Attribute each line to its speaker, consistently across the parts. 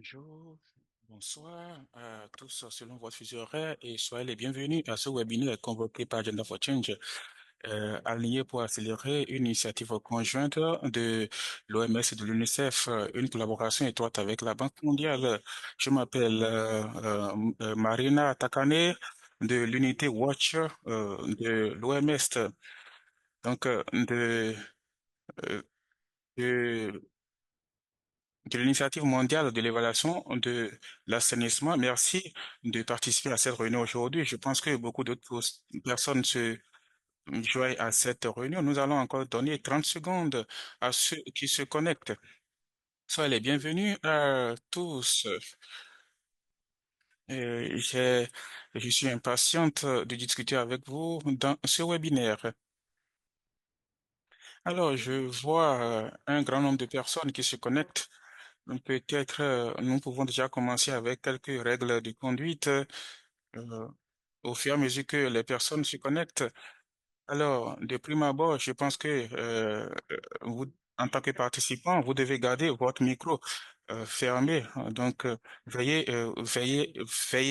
Speaker 1: Bonjour, bonsoir à tous selon votre fuseau horaire et soyez les bienvenus à ce webinaire convoqué par Agenda for Change, aligné pour accélérer une initiative conjointe de l'OMS et de l'UNICEF, une collaboration étroite avec la Banque mondiale. Je m'appelle Marina Takane de l'unité Watch de l'OMS, donc euh, de de l'initiative mondiale de l'évaluation de l'assainissement. Merci de participer à cette réunion aujourd'hui. Je pense que beaucoup d'autres personnes se joignent à cette réunion. Nous allons encore donner 30 secondes à ceux qui se connectent. Soyez les bienvenus à tous. Je suis impatiente de discuter avec vous dans ce webinaire. Alors, je vois un grand nombre de personnes qui se connectent. Donc, peut-être nous pouvons déjà commencer avec quelques règles de conduite au fur et à mesure que les personnes se connectent. Alors, de prime abord, je pense que vous, en tant que participant, vous devez garder votre micro fermé. Donc, veillez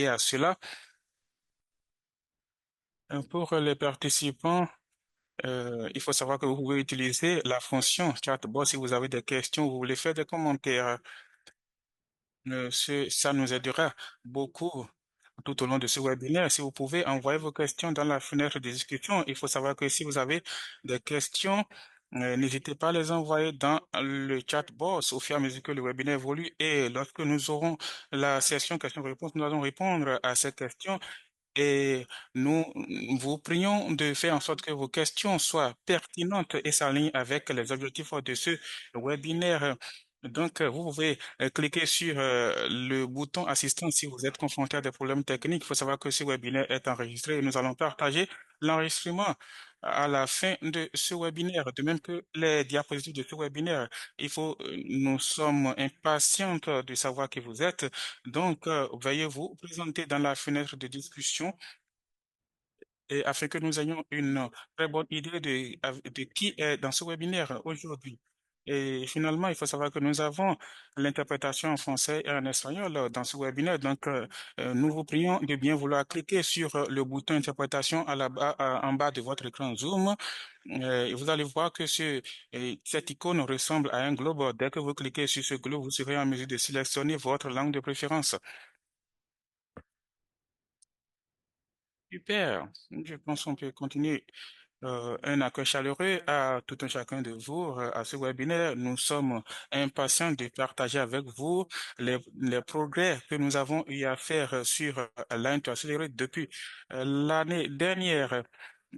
Speaker 1: à cela. Pour les participants, il faut savoir que vous pouvez utiliser la fonction chatbot si vous avez des questions, vous voulez faire des commentaires. Ça nous aidera beaucoup tout au long de ce webinaire. Si vous pouvez envoyer vos questions dans la fenêtre de discussion, il faut savoir que si vous avez des questions, n'hésitez pas à les envoyer dans le chat box au fur et à mesure que le webinaire évolue. Et lorsque nous aurons la session questions-réponses, nous allons répondre à ces questions et nous vous prions de faire en sorte que vos questions soient pertinentes et s'alignent avec les objectifs de ce webinaire. Donc, vous pouvez cliquer sur le bouton assistance si vous êtes confronté à des problèmes techniques. Il faut savoir que ce webinaire est enregistré et nous allons partager l'enregistrement à la fin de ce webinaire, de même que les diapositives de ce webinaire. Nous sommes impatientes de savoir qui vous êtes. Donc, veuillez vous présenter dans la fenêtre de discussion et afin que nous ayons une très bonne idée de qui est dans ce webinaire aujourd'hui. Et finalement, il faut savoir que nous avons l'interprétation en français et en espagnol dans ce webinaire. Donc, nous vous prions de bien vouloir cliquer sur le bouton interprétation en bas de votre écran Zoom. Et vous allez voir que cette icône ressemble à un globe. Dès que vous cliquez sur ce globe, vous serez en mesure de sélectionner votre langue de préférence. Super. Je pense qu'on peut continuer. Un accueil chaleureux à tout un chacun de vous à ce webinaire. Nous sommes impatients de partager avec vous les progrès que nous avons eu à faire sur l'Interaccelérate depuis l'année dernière.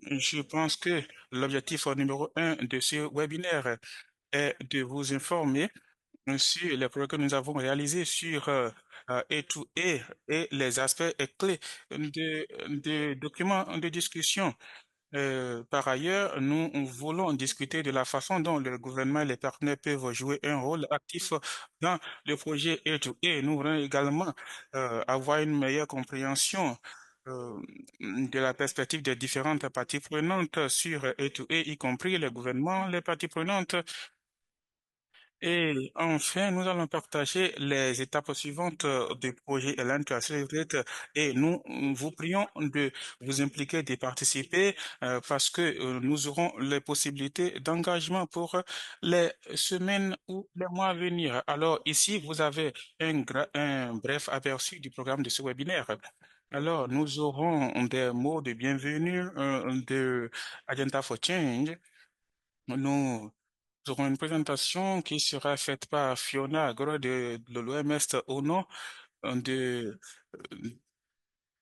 Speaker 1: Je pense que l'objectif numéro un de ce webinaire est de vous informer sur les progrès que nous avons réalisés sur E2E et les aspects clés de documents de discussion. Par ailleurs, nous voulons discuter de la façon dont le gouvernement et les partenaires peuvent jouer un rôle actif dans le projet E2E. Nous voulons également avoir une meilleure compréhension de la perspective des différentes parties prenantes sur E2E, y compris le gouvernement, les parties prenantes et enfin, nous allons partager les étapes suivantes du projet Elan to Accelerate et nous vous prions de vous impliquer, de participer parce que nous aurons les possibilités d'engagement pour les semaines ou les mois à venir. Alors ici, vous avez un bref aperçu du programme de ce webinaire. Alors, nous aurons des mots de bienvenue de Agenda for Change. Nous aurons une présentation qui sera faite par Fiona Agro de l'OMS au nom de,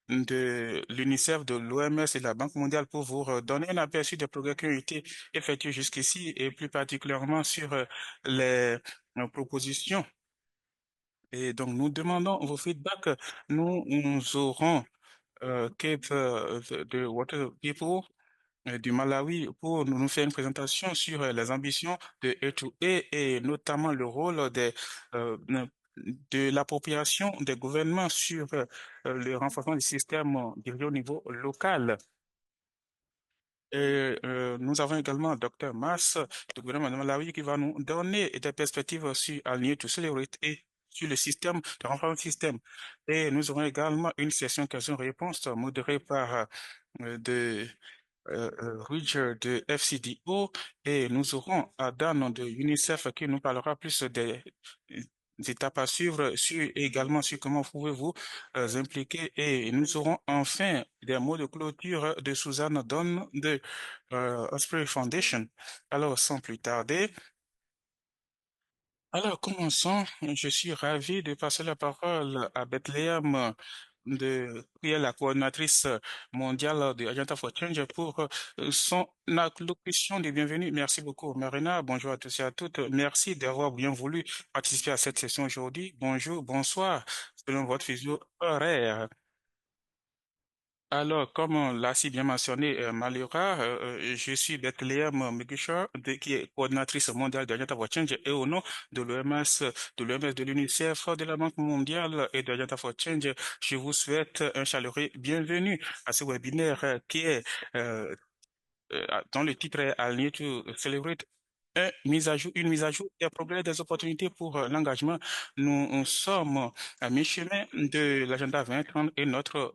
Speaker 1: de l'UNICEF, de l'OMS et de la Banque mondiale pour vous donner un aperçu des progrès qui ont été effectués jusqu'ici et plus particulièrement sur les propositions. Et donc, nous demandons vos feedbacks. Nous aurons Cape de Water People du Malawi pour nous faire une présentation sur les ambitions de E2E et notamment le rôle de l'appropriation des gouvernements sur le renforcement du système dirigé au niveau local. Et nous avons également Dr. Mas du gouvernement de Malawi qui va nous donner des perspectives sur Aligner to Celebrate sur le système, de renforcement du système. Et nous aurons également une session questions-réponses modérée par de Roger de FCDO et nous aurons Adam de UNICEF qui nous parlera plus des étapes à suivre sur, également sur comment pouvez-vous impliquer et nous aurons enfin des mots de clôture de Suzanne Donne de Osprey Foundation. Alors, sans plus tarder, alors, commençons. Je suis ravi de passer la parole à Bethléem, qui est la coordinatrice mondiale de Agenda for Change pour son allocution de bienvenue. Merci beaucoup, Marina. Bonjour à tous et à toutes. Merci d'avoir bien voulu participer à cette session aujourd'hui. Bonjour, bonsoir, selon votre fuseau horaire. Alors, comme on l'a si bien mentionné, Malura, je suis Bethlehem Megisha, qui est coordinatrice mondiale de Agenda for Change et au nom de l'OMS, de l'UNICEF, de la Banque mondiale et de Agenda for Change, je vous souhaite un chaleureux bienvenue à ce webinaire qui est dont le titre est Aligné to Celebrate une mise à jour des progrès des opportunités pour l'engagement. Nous sommes à mi-chemin de l'agenda 2030 et notre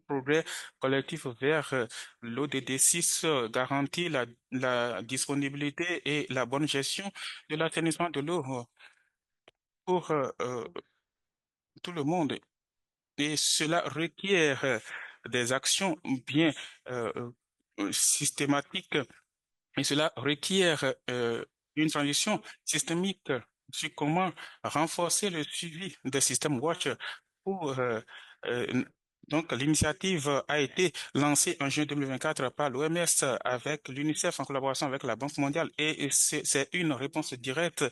Speaker 1: progrès collectif vers l'ODD 6 garantit la disponibilité et la bonne gestion de l'assainissement de l'eau pour tout le monde. Et cela requiert des actions bien systématiques. Et cela requiert une transition systémique sur comment renforcer le suivi des systèmes Watch pour euh, donc l'initiative a été lancée en juin 2024 par l'OMS avec l'UNICEF en collaboration avec la Banque mondiale et c'est une réponse directe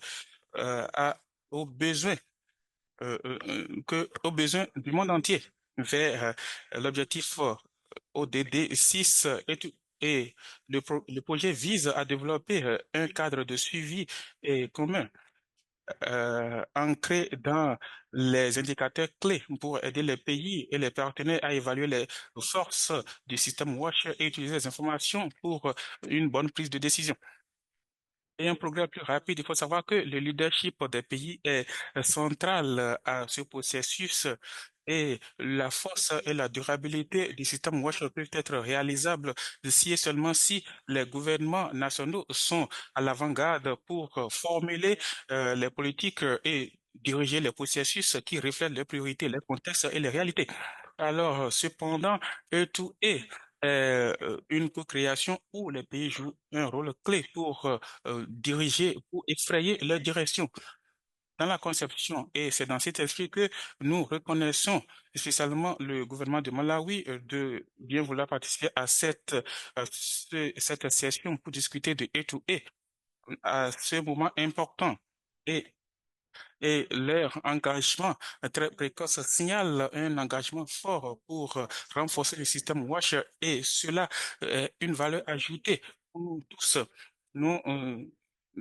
Speaker 1: aux besoins aux besoins du monde entier vers l'objectif ODD 6 et le projet vise à développer un cadre de suivi commun ancré dans les indicateurs clés pour aider les pays et les partenaires à évaluer les forces du système WASH et utiliser les informations pour une bonne prise de décision et un progrès plus rapide. Il faut savoir que le leadership des pays est central à ce processus et la force et la durabilité du système WASH peuvent être réalisables si et seulement si les gouvernements nationaux sont à l'avant-garde pour formuler les politiques et diriger les processus qui reflètent les priorités, les contextes et les réalités. Alors, cependant, tout est une co-création où les pays jouent un rôle clé pour diriger ou effrayer leur direction dans la conception. Et c'est dans cet esprit que nous reconnaissons spécialement le gouvernement de Malawi de bien vouloir participer à cette session pour discuter de A2A à ce moment important. Et leur engagement très précoce signale un engagement fort pour renforcer le système WASH et cela est une valeur ajoutée pour nous tous. Nous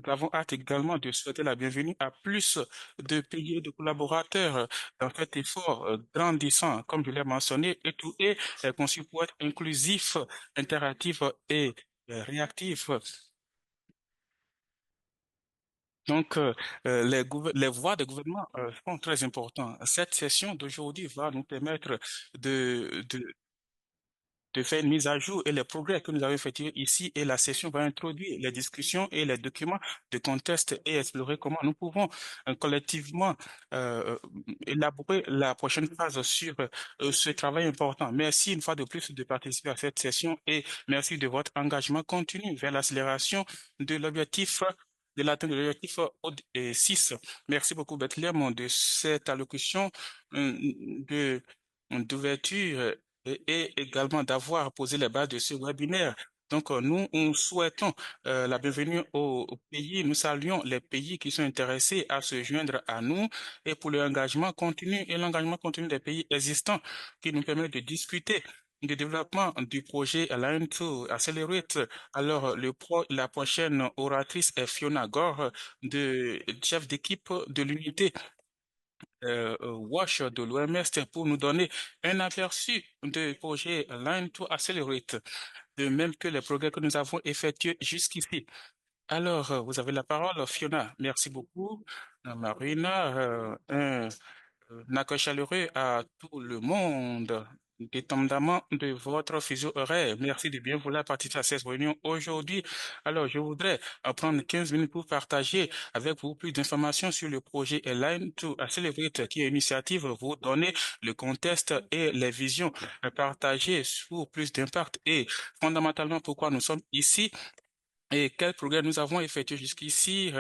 Speaker 1: avons hâte également de souhaiter la bienvenue à plus de pays et de collaborateurs dans cet effort grandissant, comme je l'ai mentionné, et tout est conçu pour être inclusif, interactif et réactif. Donc, les voix des gouvernements sont très importantes. Cette session d'aujourd'hui va nous permettre de faire une mise à jour et les progrès que nous avons effectués ici et la session va introduire les discussions et les documents de contexte et explorer comment nous pouvons collectivement euh, élaborer la prochaine phase sur ce travail important. Merci une fois de plus de participer à cette session et merci de votre engagement continu vers l'accélération de l'objectif de l'atteinte de l'objectif 6. Merci beaucoup, Bethléem, de cette allocution de d'ouverture et également d'avoir posé les bases de ce webinaire. Donc, nous souhaitons la bienvenue aux pays. Nous saluons les pays qui sont intéressés à se joindre à nous et pour l'engagement continu et l'engagement continu des pays existants qui nous permet de discuter du développement du projet Align to Accelerate. Alors, la prochaine oratrice est Fiona Gore, chef d'équipe de l'unité WASH de l'OMS pour nous donner un aperçu du projet Line to Accelerate, de même que les progrès que nous avons effectués jusqu'ici. Alors, vous avez la parole, Fiona. Merci beaucoup, Marina. Un accueil chaleureux à tout le monde, dépendamment de votre fuseau horaire. Merci de bien vouloir participer à cette réunion aujourd'hui. Alors, je voudrais prendre 15 minutes pour partager avec vous plus d'informations sur le projet Align to Accelerate, qui est une initiative vous donner le contexte et les visions partagées sur plus d'impact et fondamentalement pourquoi nous sommes ici et quel progrès nous avons effectué jusqu'ici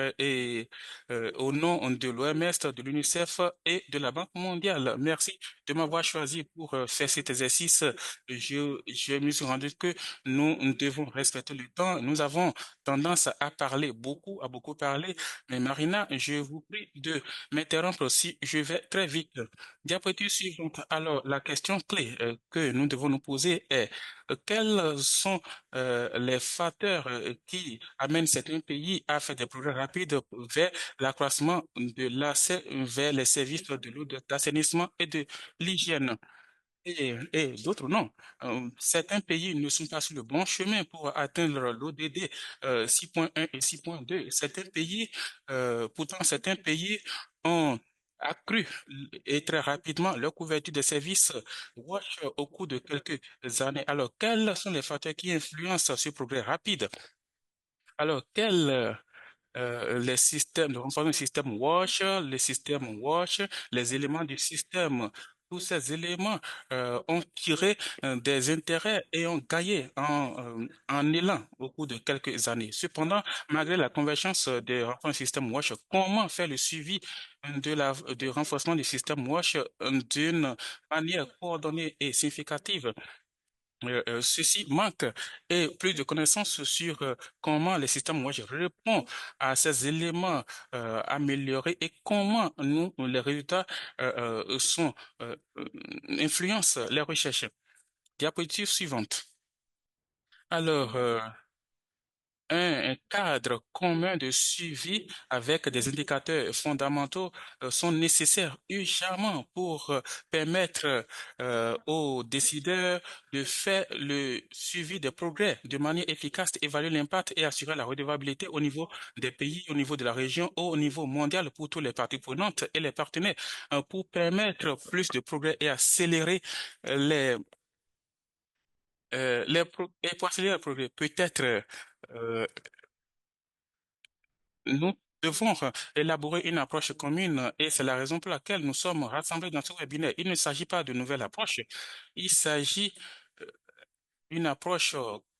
Speaker 1: au nom de l'OMS, de l'UNICEF et de la Banque mondiale. Merci de m'avoir choisi pour faire cet exercice. Je me suis rendu que nous devons respecter le temps. Nous avons tendance à parler beaucoup, à beaucoup parler. Mais Marina, je vous prie de m'interrompre si je vais très vite. Diapositive suivante. Alors, la question clé que nous devons nous poser est quels sont les facteurs qui amènent certains pays à faire des progrès rapides vers l'accroissement de l'accès vers les services de l'eau, de l'assainissement et de l'hygiène. Et d'autres non. Certains pays ne sont pas sur le bon chemin pour atteindre l'ODD 6.1 et 6.2. Pourtant, certains pays ont accru et très rapidement leur couverture de services WASH au cours de quelques années. Alors, quels sont les facteurs qui influencent ce progrès rapide? Alors, les systèmes, de renforcement du système WASH, les éléments du système, tous ces éléments ont tiré des intérêts et ont gagné en élan au cours de quelques années. Cependant, malgré la convergence des renforcements du système WASH, comment faire le suivi du renforcement du système WASH d'une manière coordonnée et significative? Ceci manque et plus de connaissances sur comment le système moi je réponds à ces éléments améliorés et comment les résultats sont influencent les recherches. Diapositive suivante. Alors, un cadre commun de suivi avec des indicateurs fondamentaux sont nécessaires urgemment pour permettre aux décideurs de faire le suivi des progrès de manière efficace, évaluer l'impact et assurer la redevabilité au niveau des pays, au niveau de la région, au niveau mondial pour toutes les parties prenantes et les partenaires pour permettre plus de progrès et accélérer les et pour accélérer le progrès, peut-être euh, nous devons élaborer une approche commune et c'est la raison pour laquelle nous sommes rassemblés dans ce webinaire. Il ne s'agit pas de nouvelle approche, il s'agit une approche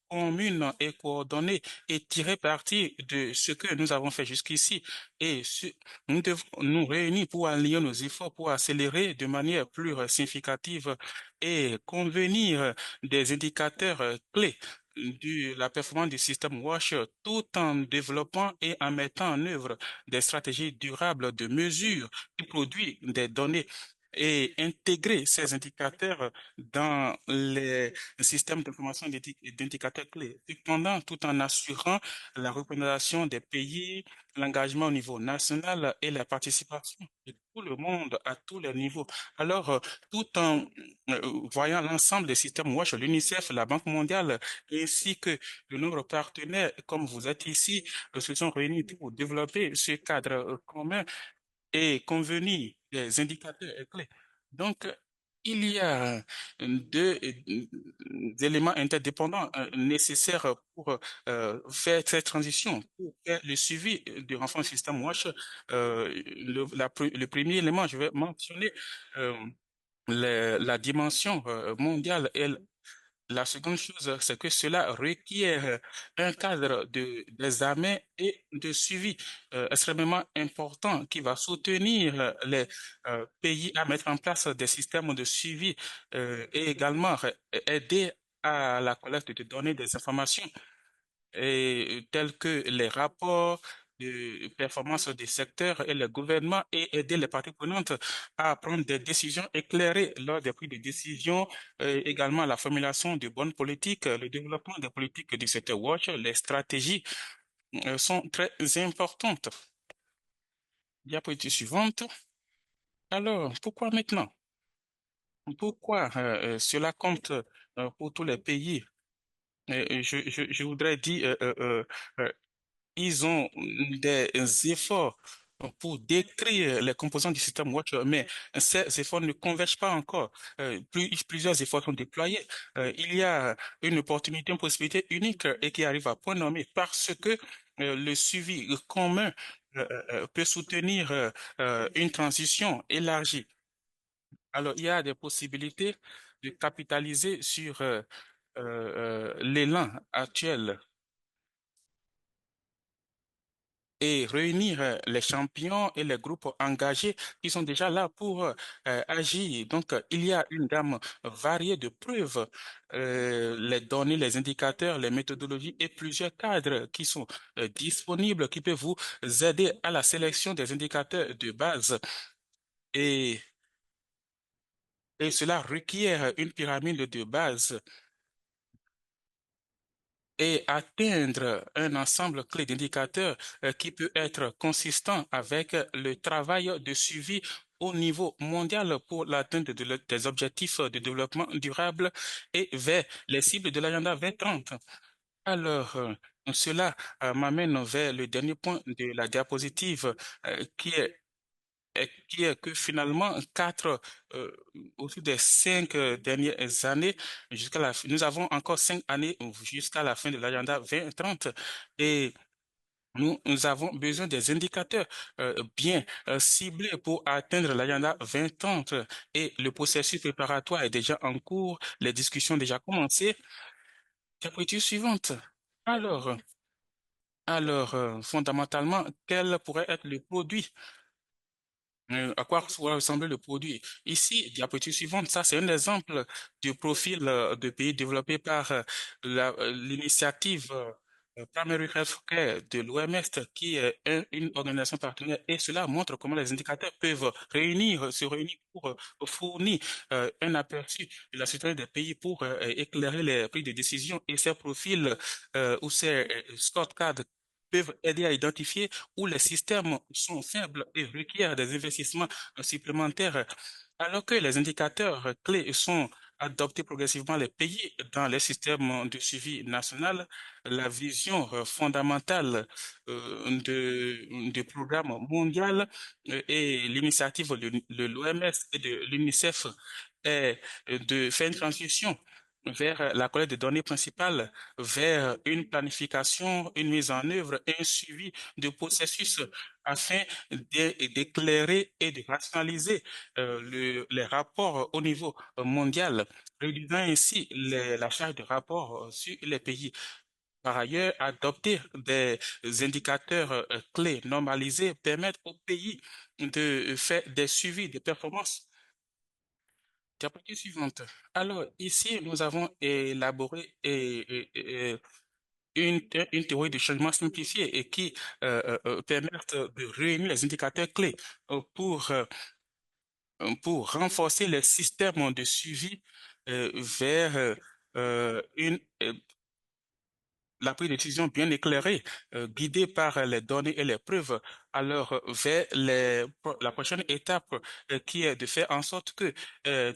Speaker 1: commune et coordonnée et tirer parti de ce que nous avons fait jusqu'ici. Nous devons nous réunir pour aligner nos efforts, pour accélérer de manière plus significative et convenir des indicateurs clés de la performance du système WASH tout en développant et en mettant en œuvre des stratégies durables de mesure qui produisent des données et intégrer ces indicateurs dans les systèmes d'information et d'indicateurs clés. Cependant, tout en assurant la représentation des pays, l'engagement au niveau national et la participation de tout le monde à tous les niveaux. Alors, tout en voyant l'ensemble des systèmes WASH, l'UNICEF, la Banque mondiale, ainsi que de nombreux partenaires, comme vous êtes ici, se sont réunis pour développer ce cadre commun et convenir des indicateurs clés. Donc, il y a deux éléments interdépendants nécessaires pour faire cette transition, pour faire le suivi du renforcement du système WASH. Le premier élément, je vais mentionner euh, la dimension mondiale et la seconde chose, c'est que cela requiert un cadre d'examen et de suivi extrêmement important qui va soutenir les pays à mettre en place des systèmes de suivi et également aider à la collecte de données, des informations et tels que les rapports de performance des secteurs et les gouvernements et aider les parties prenantes à prendre des décisions éclairées lors des prises de décisions, également la formulation de bonnes politiques, le développement des politiques du secteur Watch, les stratégies sont très importantes. Diapositive suivante. Alors, pourquoi maintenant? Pourquoi cela compte pour tous les pays? Je voudrais dire ils ont des efforts pour décrire les composants du système Watch, mais ces efforts ne convergent pas encore. Plusieurs efforts sont déployés. Il y a une opportunité, une possibilité unique et qui arrive à point nommé parce que le suivi commun peut soutenir une transition élargie. Alors, il y a des possibilités de capitaliser sur l'élan actuel et réunir les champions et les groupes engagés qui sont déjà là pour agir. Donc, il y a une gamme variée de preuves, les données, les indicateurs, les méthodologies et plusieurs cadres qui sont disponibles, qui peuvent vous aider à la sélection des indicateurs de base. Et, et cela requiert une pyramide de base et atteindre un ensemble clé d'indicateurs qui peut être consistant avec le travail de suivi au niveau mondial pour l'atteinte des objectifs de développement durable et vers les cibles de l'agenda 2030. Alors, cela m'amène vers le dernier point de la diapositive qui est qui est que finalement, euh, au cours des 5 dernières années, nous avons encore 5 années jusqu'à la fin de l'agenda 2030 et nous avons besoin des indicateurs bien ciblés pour atteindre l'agenda 2030 et le processus préparatoire est déjà en cours, les discussions ont déjà commencé. Diapositive suivante. Alors, fondamentalement, quel pourrait être le produit à quoi pourrait ressembler le produit? Ici, diapositive suivante, ça c'est un exemple du profil de pays développé par l'initiative Primary Health Care de l'OMS, qui est une organisation partenaire, et cela montre comment les indicateurs peuvent se réunir pour fournir un aperçu de la situation des pays pour éclairer les prises de décision et ces profils ou ces scorecards peuvent aider à identifier où les systèmes sont faibles et requièrent des investissements supplémentaires, alors que les indicateurs clés sont adoptés progressivement les pays dans les systèmes de suivi national, la vision fondamentale du programme mondial et l'initiative de l'OMS et de l'UNICEF est de faire une transition vers la collecte de données principales, vers une planification, une mise en œuvre et un suivi de processus afin d'éclairer et de rationaliser les rapports au niveau mondial, réduisant ainsi la charge de rapport sur les pays. Par ailleurs, adopter des indicateurs clés normalisés permettent aux pays de faire des suivis de performance. Diapositive suivante. Alors, ici, nous avons élaboré une théorie de changement simplifiée et qui permettent de réunir les indicateurs clés pour, renforcer les systèmes de suivi vers la prise de décision bien éclairée, guidée par les données et les preuves, alors vers la prochaine étape qui est de faire en sorte que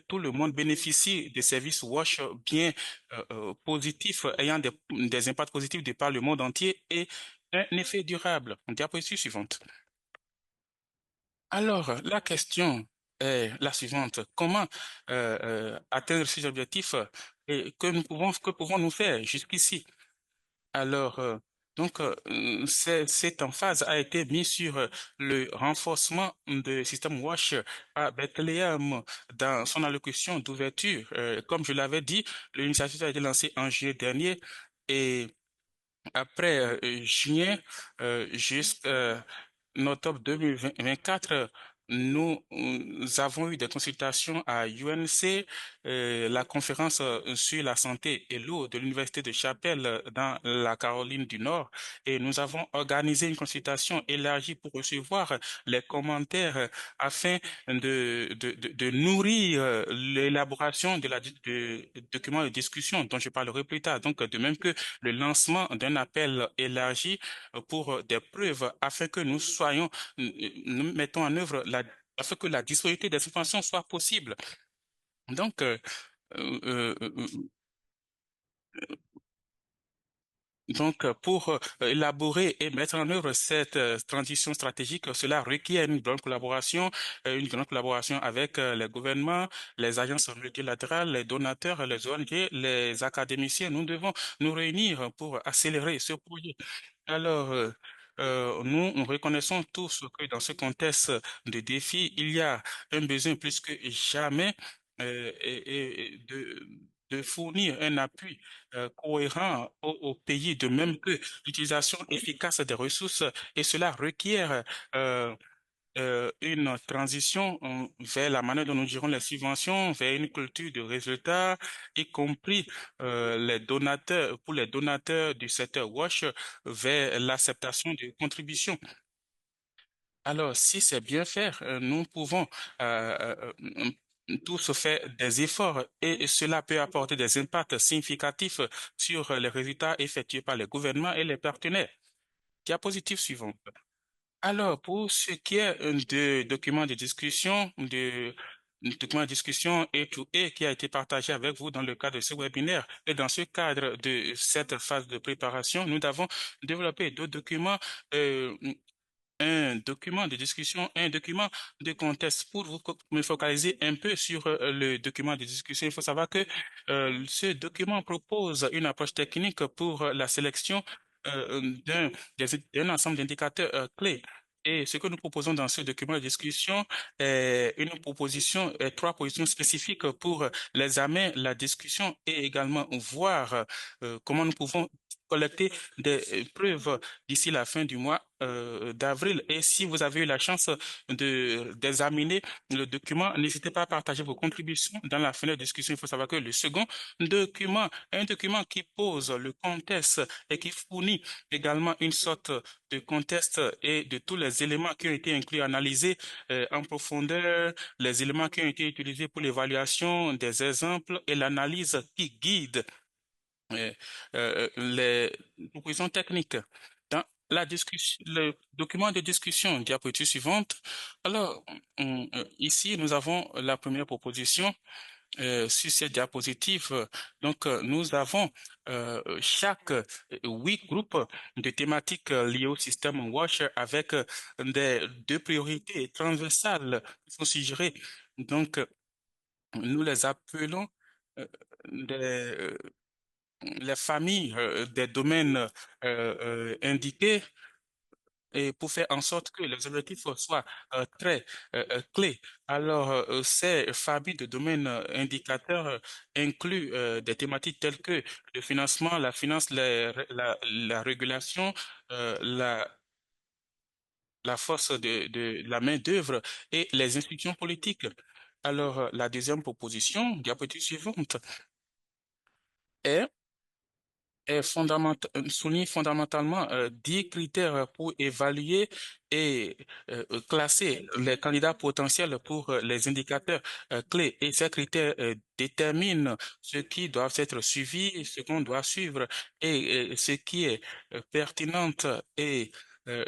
Speaker 1: tout le monde bénéficie de services Wash bien positifs, ayant des impacts positifs de par le monde entier et un effet durable. Diapositive suivante. Alors, la question est la suivante. Comment atteindre ces objectifs et que pouvons-nous faire jusqu'ici? Alors, cette emphase a été mise sur le renforcement du système WASH à Bethléem dans son allocution d'ouverture. Comme je l'avais dit, l'initiative a été lancée en juillet dernier et après juin jusqu'à octobre 2024, nous avons eu des consultations à UNC, la conférence sur la santé et l'eau de l'Université de Chapelle dans la Caroline du Nord, et nous avons organisé une consultation élargie pour recevoir les commentaires afin de nourrir l'élaboration de documents de discussion dont je parlerai plus tard. Donc, de même que le lancement d'un appel élargi pour des preuves afin que nous mettons en œuvre afin que la disponibilité des informations soit possible. Donc, euh, euh, euh, Donc, pour élaborer et mettre en œuvre cette transition stratégique, cela requiert une grande collaboration avec les gouvernements, les agences multilatérales, les donateurs, les ONG, les académiciens. Nous devons nous réunir pour accélérer ce projet. Alors, nous reconnaissons tous que dans ce contexte de défi, il y a un besoin plus que jamais de fournir un appui cohérent au pays, de même que l'utilisation efficace des ressources, et cela requiert une transition vers la manière dont nous gérons les subventions, vers une culture de résultats, y compris pour les donateurs du secteur WASH, vers l'acceptation de contributions. Alors, si c'est bien faire, nous pouvons tous faire des efforts et cela peut apporter des impacts significatifs sur les résultats effectués par les gouvernements et les partenaires. Diapositive suivante. Alors, pour ce qui est de documents de discussion, document de discussion A2A qui a été partagé avec vous dans le cadre de ce webinaire, et dans ce cadre de cette phase de préparation, nous avons développé deux documents, euh, un document de discussion, un document de contexte. Pour me focaliser un peu sur le document de discussion, il faut savoir que ce document propose une approche technique pour la sélection d'un ensemble d'indicateurs clés. Et ce que nous proposons dans ce document de discussion est une proposition, trois positions spécifiques pour l'examen, la discussion et également voir comment nous pouvons collecter des preuves d'ici la fin du mois d'avril. Et si vous avez eu la chance d'examiner le document, n'hésitez pas à partager vos contributions dans la fenêtre de discussion. Il faut savoir que le second document, un document qui pose le contexte et qui fournit également une sorte de contexte et de tous les éléments qui ont été inclus, analysés en profondeur, les éléments qui ont été utilisés pour l'évaluation des exemples et l'analyse qui guide euh, les propositions techniques. Dans la discussion, le document de discussion, diapositive suivante. Alors, ici, nous avons la première proposition sur cette diapositive. Donc, nous avons chaque 8 groupes de thématiques liées au système WASH avec des deux priorités transversales qui sont suggérées. Donc, nous les appelons euh, des les familles des domaines indiqués et pour faire en sorte que les objectifs soient très clés. Alors, ces familles de domaines indicateurs incluent des thématiques telles que le financement, la finance, la régulation, la force de la main-d'œuvre et les institutions politiques. Alors, la deuxième proposition, diapositive suivante, est souligne fondamentalement 10 critères pour évaluer et classer les candidats potentiels pour les indicateurs clés. Et ces critères déterminent ce qui doit être suivi, ce qu'on doit suivre et ce qui est pertinent et euh,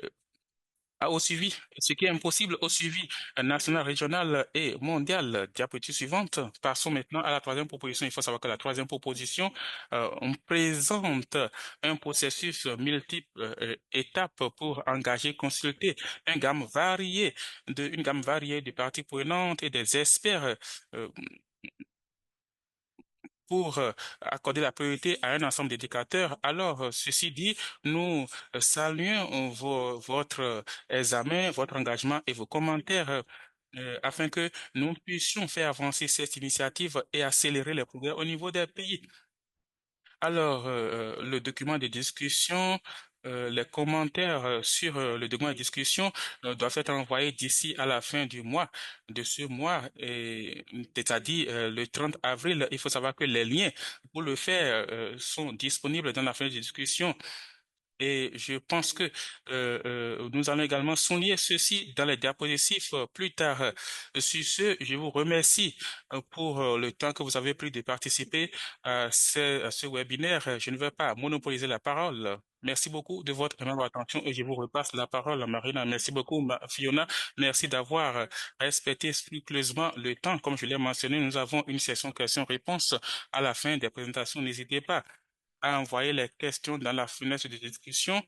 Speaker 1: au suivi, ce qui est impossible au suivi national, régional et mondial. Diapositive suivante. Passons maintenant à la troisième proposition. Il faut savoir que la troisième proposition, on présente un processus multiple étapes pour engager, consulter une gamme variée de parties prenantes et des experts euh, pour accorder la priorité à un ensemble d'indicateurs. Alors, ceci dit, nous saluons votre examen, votre engagement et vos commentaires afin que nous puissions faire avancer cette initiative et accélérer les progrès au niveau des pays. Alors, le document de discussion, les commentaires sur le document de discussion doivent être envoyés d'ici à la fin du mois, de ce mois, et c'est-à-dire le 30 avril. Il faut savoir que les liens pour le faire sont disponibles dans la fin de discussion. Et je pense que nous allons également souligner ceci dans les diapositives plus tard. Sur ce, je vous remercie pour le temps que vous avez pris de participer à ce webinaire. Je ne vais pas monopoliser la parole. Merci beaucoup de votre aimable attention et je vous repasse la parole, Marina. Merci beaucoup, Fiona. Merci d'avoir respecté scrupuleusement le temps. Comme je l'ai mentionné, nous avons une session questions-réponses à la fin des présentations. N'hésitez pas à envoyer les questions dans la fenêtre de discussion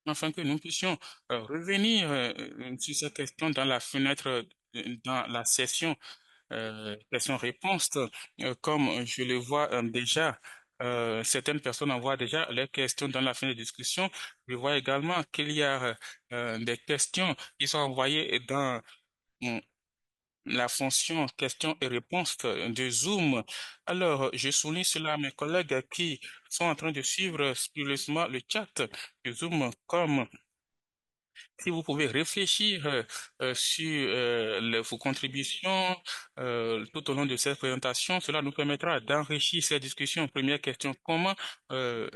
Speaker 1: afin que nous puissions revenir sur ces questions dans la fenêtre, dans la session questions-réponses. Comme je le vois déjà, certaines personnes envoient déjà leurs questions dans la fenêtre de discussion. Je vois également qu'il y a des questions qui sont envoyées dans mm, la fonction questions et réponses de Zoom. Alors, je souligne cela à mes collègues qui sont en train de suivre scrupuleusement le chat de Zoom, comme si vous pouvez réfléchir sur vos contributions tout au long de cette présentation, cela nous permettra d'enrichir cette discussion. Première question, comment euh,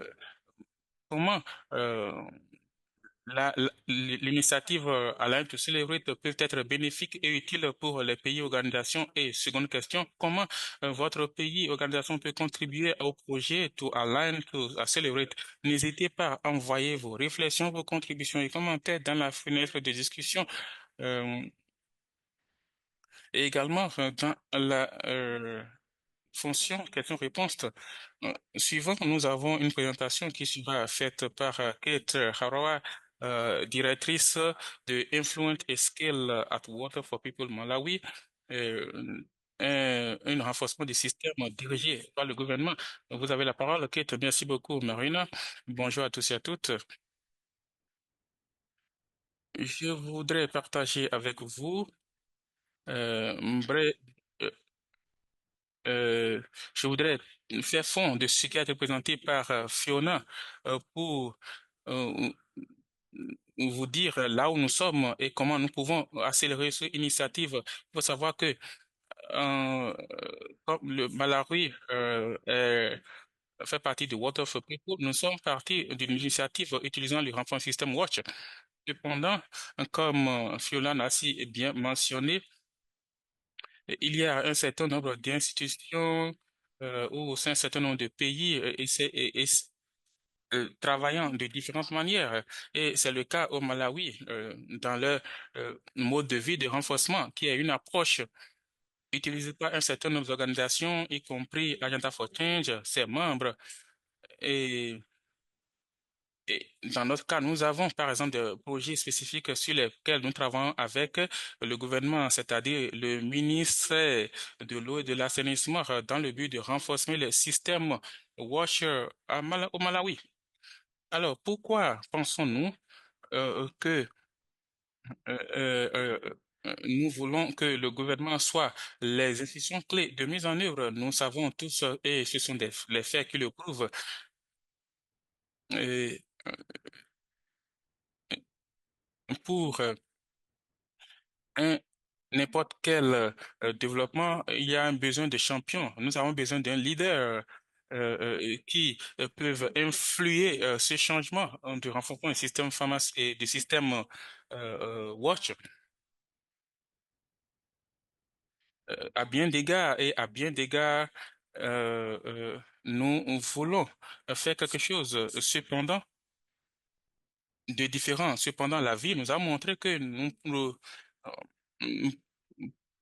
Speaker 1: l'initiative Align to Celebrate peut être bénéfique et utile pour les pays organisations? Et seconde question, comment votre pays organisation peut contribuer au projet to Align to Celebrate? N'hésitez pas à envoyer vos réflexions, vos contributions et commentaires dans la fenêtre de discussion. Euh, et également dans la fonction question-réponse suivant, nous avons une présentation qui sera faite par Kate Harawa, directrice de Influence et Scale at Water for People Malawi, euh, un renforcement du système dirigé par le gouvernement. Vous avez la parole, Kate. Merci beaucoup, Marina. Bonjour à tous et à toutes. Je voudrais partager avec vous bref, Euh, je voudrais faire fond de ce qui a été présenté par Fiona pour euh, vous dire là où nous sommes et comment nous pouvons accélérer cette initiative. Il faut savoir que comme le Malawi fait partie de Water for People, nous sommes partis d'une initiative utilisant le renfort système Watch. Cependant, comme Fiona l'a si bien mentionné, il y a un certain nombre d'institutions ou un certain nombre de pays travaillant de différentes manières. Et c'est le cas au Malawi, dans leur mode de vie de renforcement, qui est une approche utilisée par un certain nombre d'organisations, y compris Agenda for Change, ses membres. Et Et dans notre cas, nous avons par exemple des projets spécifiques sur lesquels nous travaillons avec le gouvernement, c'est-à-dire le ministère de l'eau et de l'assainissement, dans le but de renforcer le système WASH au Malawi. Alors, pourquoi pensons-nous que nous voulons que le gouvernement soit les institutions clés de mise en œuvre? Nous savons tous, et ce sont les faits qui le prouvent, et pour un n'importe quel développement, il y a un besoin de champions. Nous avons besoin d'un leader qui peuvent influer ce changement de renforcement du système pharmaceutique et du système Watch à bien d'égards et à bien d'égards. Nous voulons faire quelque chose de différent. Cependant, la vie nous a montré que nous ne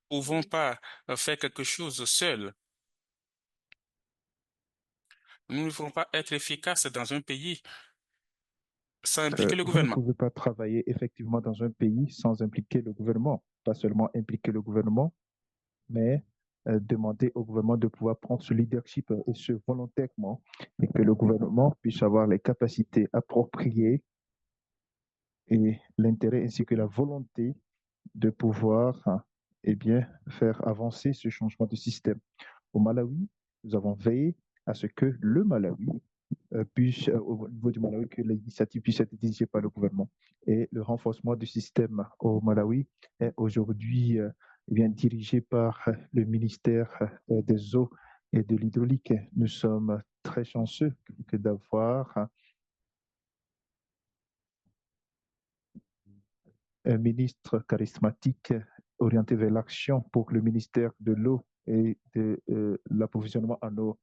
Speaker 1: pouvons pas faire quelque chose seul. Nous ne pouvons pas être efficaces dans un pays sans impliquer le
Speaker 2: Vous ne
Speaker 1: gouvernement.
Speaker 2: pouvez pas travailler effectivement dans un pays sans impliquer le gouvernement. Pas seulement impliquer le gouvernement, mais demander au gouvernement de pouvoir prendre ce leadership et ce volontairement, et que le gouvernement puisse avoir les capacités appropriées et l'intérêt ainsi que la volonté de pouvoir eh bien, faire avancer ce changement de système. Au Malawi, nous avons veillé à ce que le Malawi puisse, au niveau du Malawi, que l'initiative puisse être dirigée par le gouvernement. Et le renforcement du système au Malawi est aujourd'hui eh bien, dirigé par le ministère des Eaux et de l'Hydraulique. Nous sommes très chanceux que d'avoir un ministre charismatique orienté vers l'action pour le ministère de l'eau et de l'approvisionnement en eau,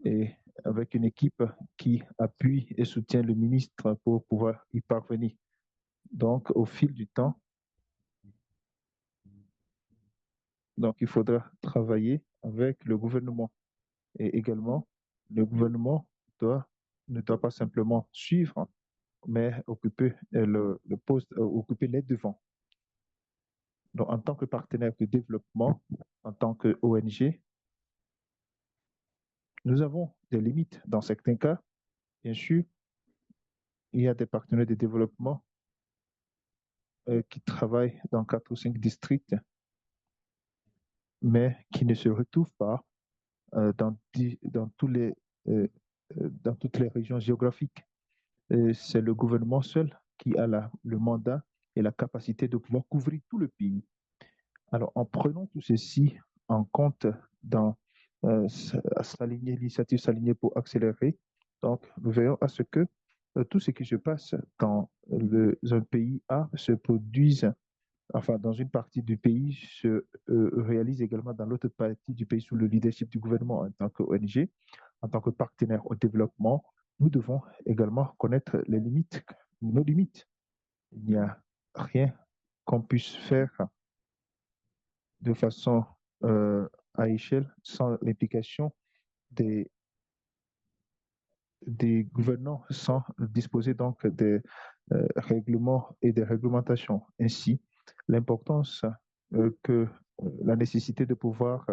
Speaker 2: et avec une équipe qui appuie et soutient le ministre pour pouvoir y parvenir. Donc, au fil du temps, donc, il faudra travailler avec le gouvernement et également. Le gouvernement ne doit pas simplement suivre, mais occuper le poste, occuper les devants. Donc, en tant que partenaire de développement, en tant que ONG, nous avons des limites. Dans certains cas, bien sûr, il y a des partenaires de développement qui travaillent dans 4 ou 5 districts, mais qui ne se retrouvent pas dans dans toutes les régions géographiques. C'est le gouvernement seul qui a le mandat et la capacité de pouvoir couvrir tout le pays. Alors, en prenant tout ceci en compte dans l'initiative s'aligner pour accélérer, donc nous veillons à ce que tout ce qui se passe dans un pays A se produise, enfin, dans une partie du pays, se réalise également dans l'autre partie du pays sous le leadership du gouvernement en tant qu'ONG, en tant que partenaire au développement. Nous devons également connaître les limites, nos limites. Il n'y a rien qu'on puisse faire de façon à échelle sans l'implication des, des gouvernants, sans disposer donc des règlements et des réglementations. Ainsi, l'importance la nécessité de pouvoir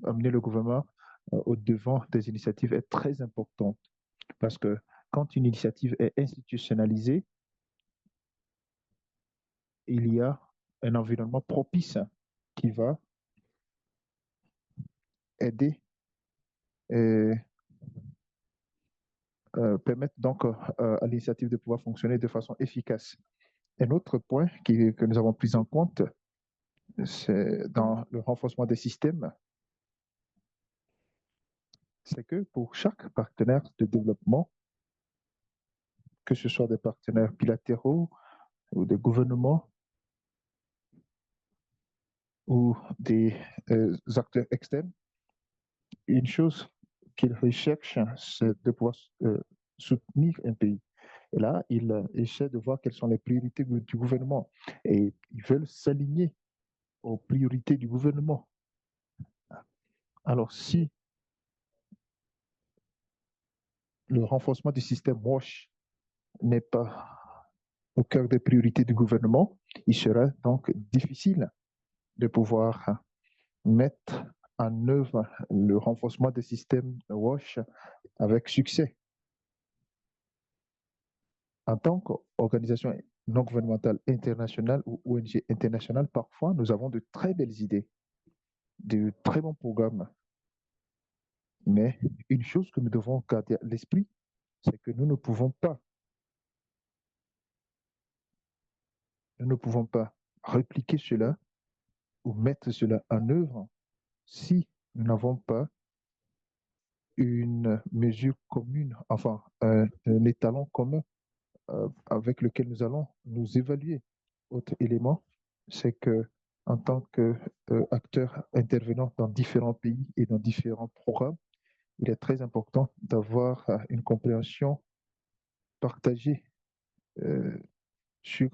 Speaker 2: amener le gouvernement au devant des initiatives est très importante parce que quand une initiative est institutionnalisée, il y a un environnement propice qui va aider et permettre donc à l'initiative de pouvoir fonctionner de façon efficace. Un autre point que nous avons pris en compte, c'est dans le renforcement des systèmes, c'est que pour chaque partenaire de développement, que ce soit des partenaires bilatéraux ou des gouvernements ou des acteurs externes, une chose qu'ils recherchent, c'est de pouvoir soutenir un pays. Et là, ils essaient de voir quelles sont les priorités du gouvernement et ils veulent s'aligner aux priorités du gouvernement. Alors, si le renforcement du système WASH n'est pas au cœur des priorités du gouvernement, il sera donc difficile de pouvoir mettre en œuvre le renforcement des systèmes WASH avec succès. En tant qu'organisation non gouvernementale internationale ou ONG internationale, parfois nous avons de très belles idées, de très bons programmes. Mais une chose que nous devons garder à l'esprit, c'est que nous ne pouvons pas répliquer cela ou mettre cela en œuvre si nous n'avons pas une mesure commune, enfin un étalon commun avec lequel nous allons nous évaluer. Autre élément, c'est que en tant qu'acteur intervenant dans différents pays et dans différents programmes, il est très important d'avoir une compréhension partagée euh, sur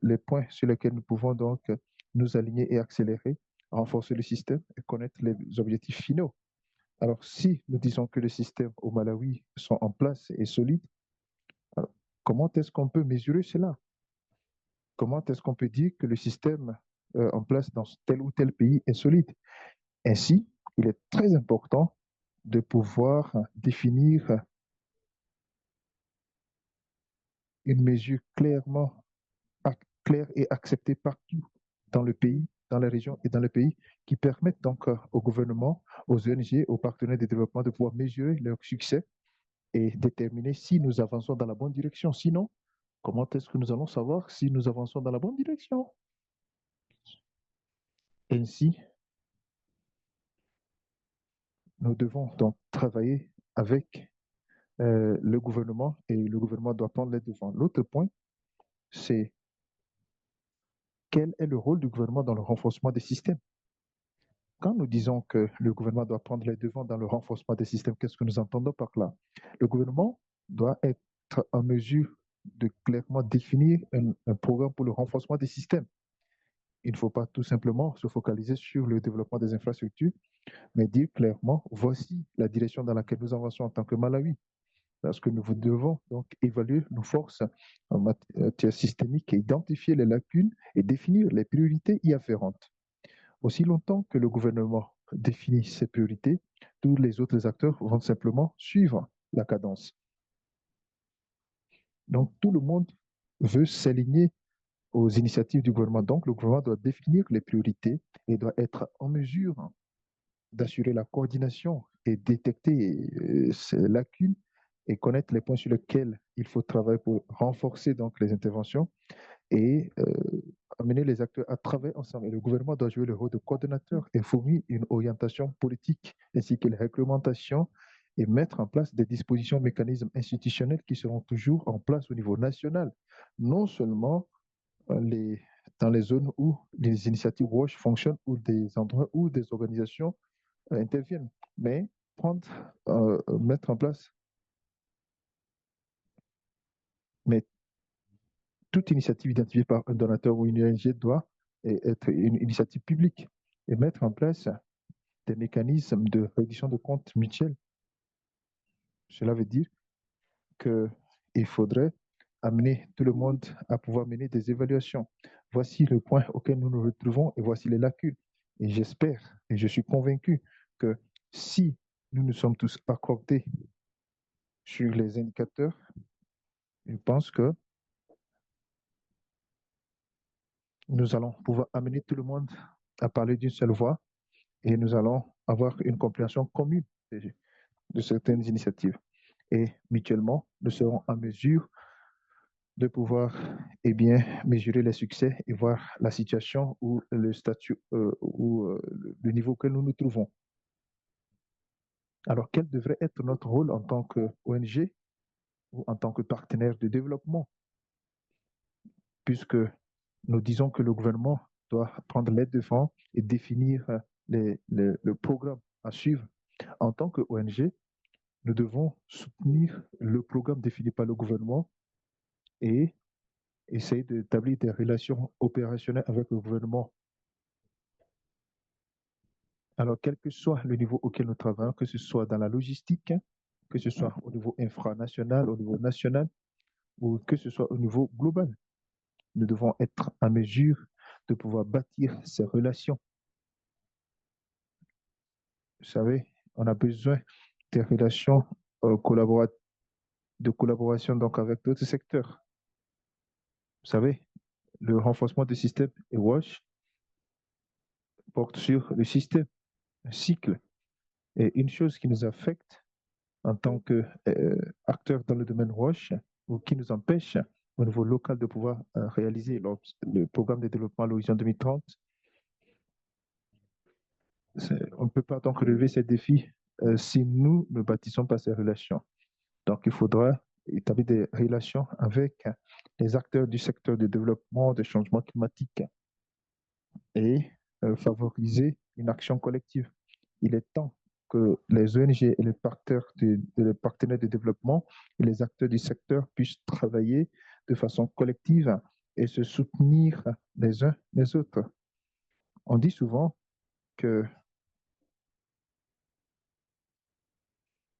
Speaker 2: les points sur lesquels nous pouvons donc nous aligner et accélérer, renforcer le système et connaître les objectifs finaux. Alors, si nous disons que les systèmes au Malawi sont en place et solides, alors, comment est-ce qu'on peut mesurer cela? Comment est-ce qu'on peut dire que le système en place dans tel ou tel pays est solide? Ainsi, il est très important de pouvoir définir une mesure claire et acceptée partout dans le pays, dans les régions et dans le pays, qui permettent donc au gouvernement, aux ONG, aux partenaires de développement de pouvoir mesurer leur succès et déterminer si nous avançons dans la bonne direction. Sinon, comment est-ce que nous allons savoir si nous avançons dans la bonne direction? Ainsi, nous devons donc travailler avec le gouvernement et le gouvernement doit prendre les devants. L'autre point, c'est quel est le rôle du gouvernement dans le renforcement des systèmes? Quand nous disons que le gouvernement doit prendre les devants dans le renforcement des systèmes, qu'est-ce que nous entendons par là? Le gouvernement doit être en mesure de clairement définir un programme pour le renforcement des systèmes. Il ne faut pas tout simplement se focaliser sur le développement des infrastructures, mais dire clairement, voici la direction dans laquelle nous avançons en tant que Malawi. Parce que nous devons donc évaluer nos forces en matière systémique et identifier les lacunes et définir les priorités y afférentes. Aussi longtemps que le gouvernement définit ses priorités, tous les autres acteurs vont simplement suivre la cadence. Donc tout le monde veut s'aligner aux initiatives du gouvernement. Donc le gouvernement doit définir les priorités et doit être en mesure d'assurer la coordination et détecter ces lacunes et connaître les points sur lesquels il faut travailler pour renforcer donc les interventions et amener les acteurs à travailler ensemble. Et le gouvernement doit jouer le rôle de coordonnateur et fournir une orientation politique ainsi que les réglementations et mettre en place des dispositions, mécanismes institutionnels qui seront toujours en place au niveau national, non seulement les, dans les zones où les initiatives WASH fonctionnent ou des endroits où des organisations interviennent, mais mettre en place, mais toute initiative identifiée par un donateur ou une ONG doit être une initiative publique et mettre en place des mécanismes de réduction de comptes mutuels. Cela veut dire qu'il faudrait amener tout le monde à pouvoir mener des évaluations. Voici le point auquel nous nous retrouvons et voici les lacunes. Et j'espère et je suis convaincu que si nous nous sommes tous accordés sur les indicateurs, je pense que nous allons pouvoir amener tout le monde à parler d'une seule voix et nous allons avoir une compréhension commune de certaines initiatives. Et mutuellement, nous serons en mesure de pouvoir mesurer les succès et voir la situation ou le statut ou le niveau auquel nous nous trouvons. Alors, quel devrait être notre rôle en tant qu'ONG ou en tant que partenaire de développement, puisque nous disons que le gouvernement doit prendre les devants et définir le programme à suivre. En tant qu'ONG, nous devons soutenir le programme défini par le gouvernement et essayer d'établir des relations opérationnelles avec le gouvernement. Alors, quel que soit le niveau auquel nous travaillons, que ce soit dans la logistique, que ce soit au niveau infranational, au niveau national, ou que ce soit au niveau global, nous devons être en mesure de pouvoir bâtir ces relations. Vous savez, on a besoin des relations de collaboration donc avec d'autres secteurs. Vous savez, le renforcement du système et WASH porte sur le système, un cycle. Et une chose qui nous affecte en tant qu'acteurs dans le domaine WASH ou qui nous empêche au niveau local de pouvoir réaliser le programme de développement à l'horizon 2030, on ne peut pas donc relever ces défis si nous ne bâtissons pas ces relations. Donc, il faudra établir des relations avec les acteurs du secteur du développement, des changements climatiques et favoriser une action collective. Il est temps que les ONG et les partenaires de développement et les acteurs du secteur puissent travailler de façon collective et se soutenir les uns les autres. On dit souvent que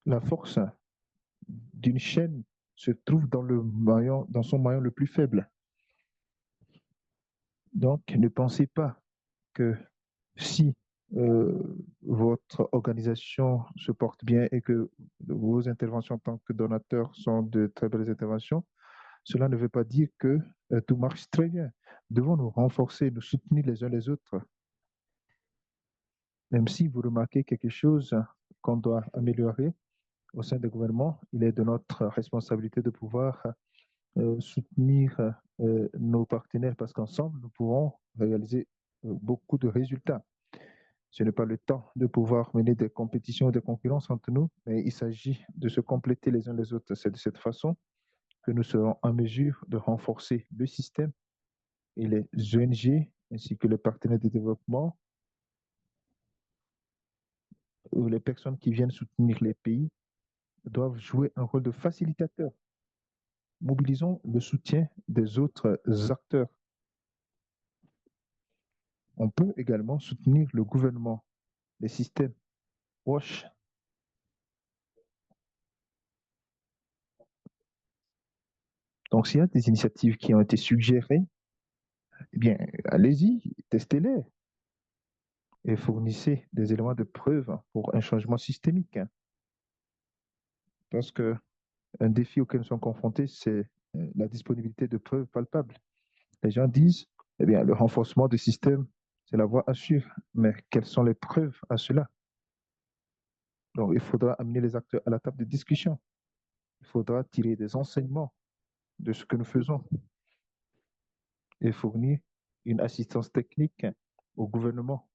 Speaker 2: la force d'une chaîne se trouve dans son maillon le plus faible. Donc, ne pensez pas que si votre organisation se porte bien et que vos interventions en tant que donateur sont de très belles interventions, cela ne veut pas dire que tout marche très bien. Nous devons nous renforcer, nous soutenir les uns les autres. Même si vous remarquez quelque chose qu'on doit améliorer au sein du gouvernement, il est de notre responsabilité de pouvoir soutenir nos partenaires parce qu'ensemble, nous pourrons réaliser beaucoup de résultats. Ce n'est pas le temps de pouvoir mener des compétitions, des concurrences entre nous, mais il s'agit de se compléter les uns les autres. C'est de cette façon que nous serons en mesure de renforcer le système et les ONG ainsi que les partenaires de développement ou les personnes qui viennent soutenir les pays doivent jouer un rôle de facilitateur. Mobilisons le soutien des autres acteurs. On peut également soutenir le gouvernement les systèmes WASH. Donc, s'il y a des initiatives qui ont été suggérées, eh bien, allez-y, testez-les et fournissez des éléments de preuve pour un changement systémique. Parce que un défi auquel nous sommes confrontés, c'est la disponibilité de preuves palpables. Les gens disent, eh bien, le renforcement du système, c'est la voie à suivre. Mais quelles sont les preuves à cela? Donc, il faudra amener les acteurs à la table de discussion. Il faudra tirer des enseignements de ce que nous faisons et fournir une assistance technique au gouvernement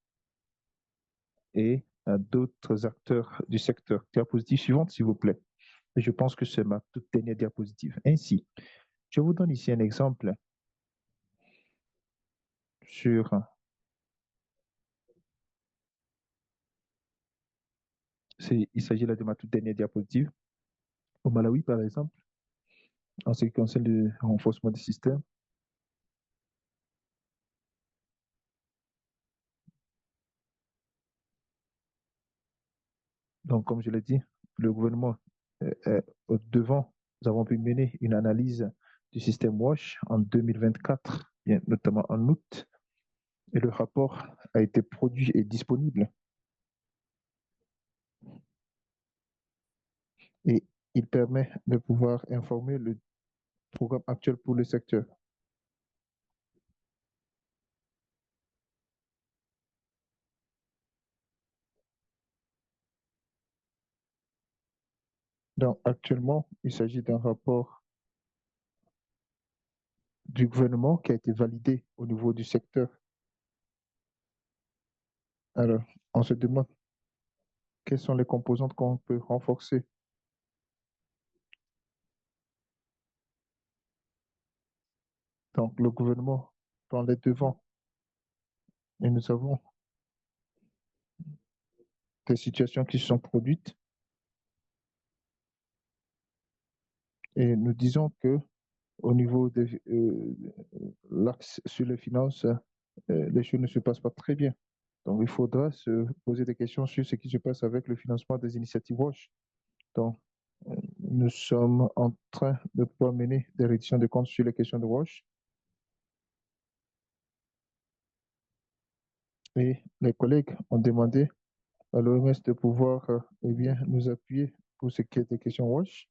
Speaker 2: et à d'autres acteurs du secteur. Diapositive suivante, s'il vous plaît. Et je pense que c'est ma toute dernière diapositive. Ainsi, je vous donne ici un exemple sur, il s'agit là de ma toute dernière diapositive. Au Malawi, par exemple, en ce qui concerne le renforcement des systèmes, donc comme je l'ai dit, le gouvernement est au devant. Nous avons pu mener une analyse du système WASH en 2024, bien, notamment en août, et le rapport a été produit et disponible. Et il permet de pouvoir informer le programme actuel pour le secteur. Donc, actuellement, il s'agit d'un rapport du gouvernement qui a été validé au niveau du secteur. Alors, on se demande quelles sont les composantes qu'on peut renforcer. Donc, le gouvernement prend les devants et nous avons des situations qui se sont produites et nous disons que au niveau de l'axe sur les finances, les choses ne se passent pas très bien. Donc, il faudra se poser des questions sur ce qui se passe avec le financement des initiatives WASH. Donc, nous sommes en train de pouvoir mener des réditions de comptes sur les questions de WASH. Et les collègues ont demandé à l'OMS de pouvoir eh bien, nous appuyer pour ce qui est des questions WASH.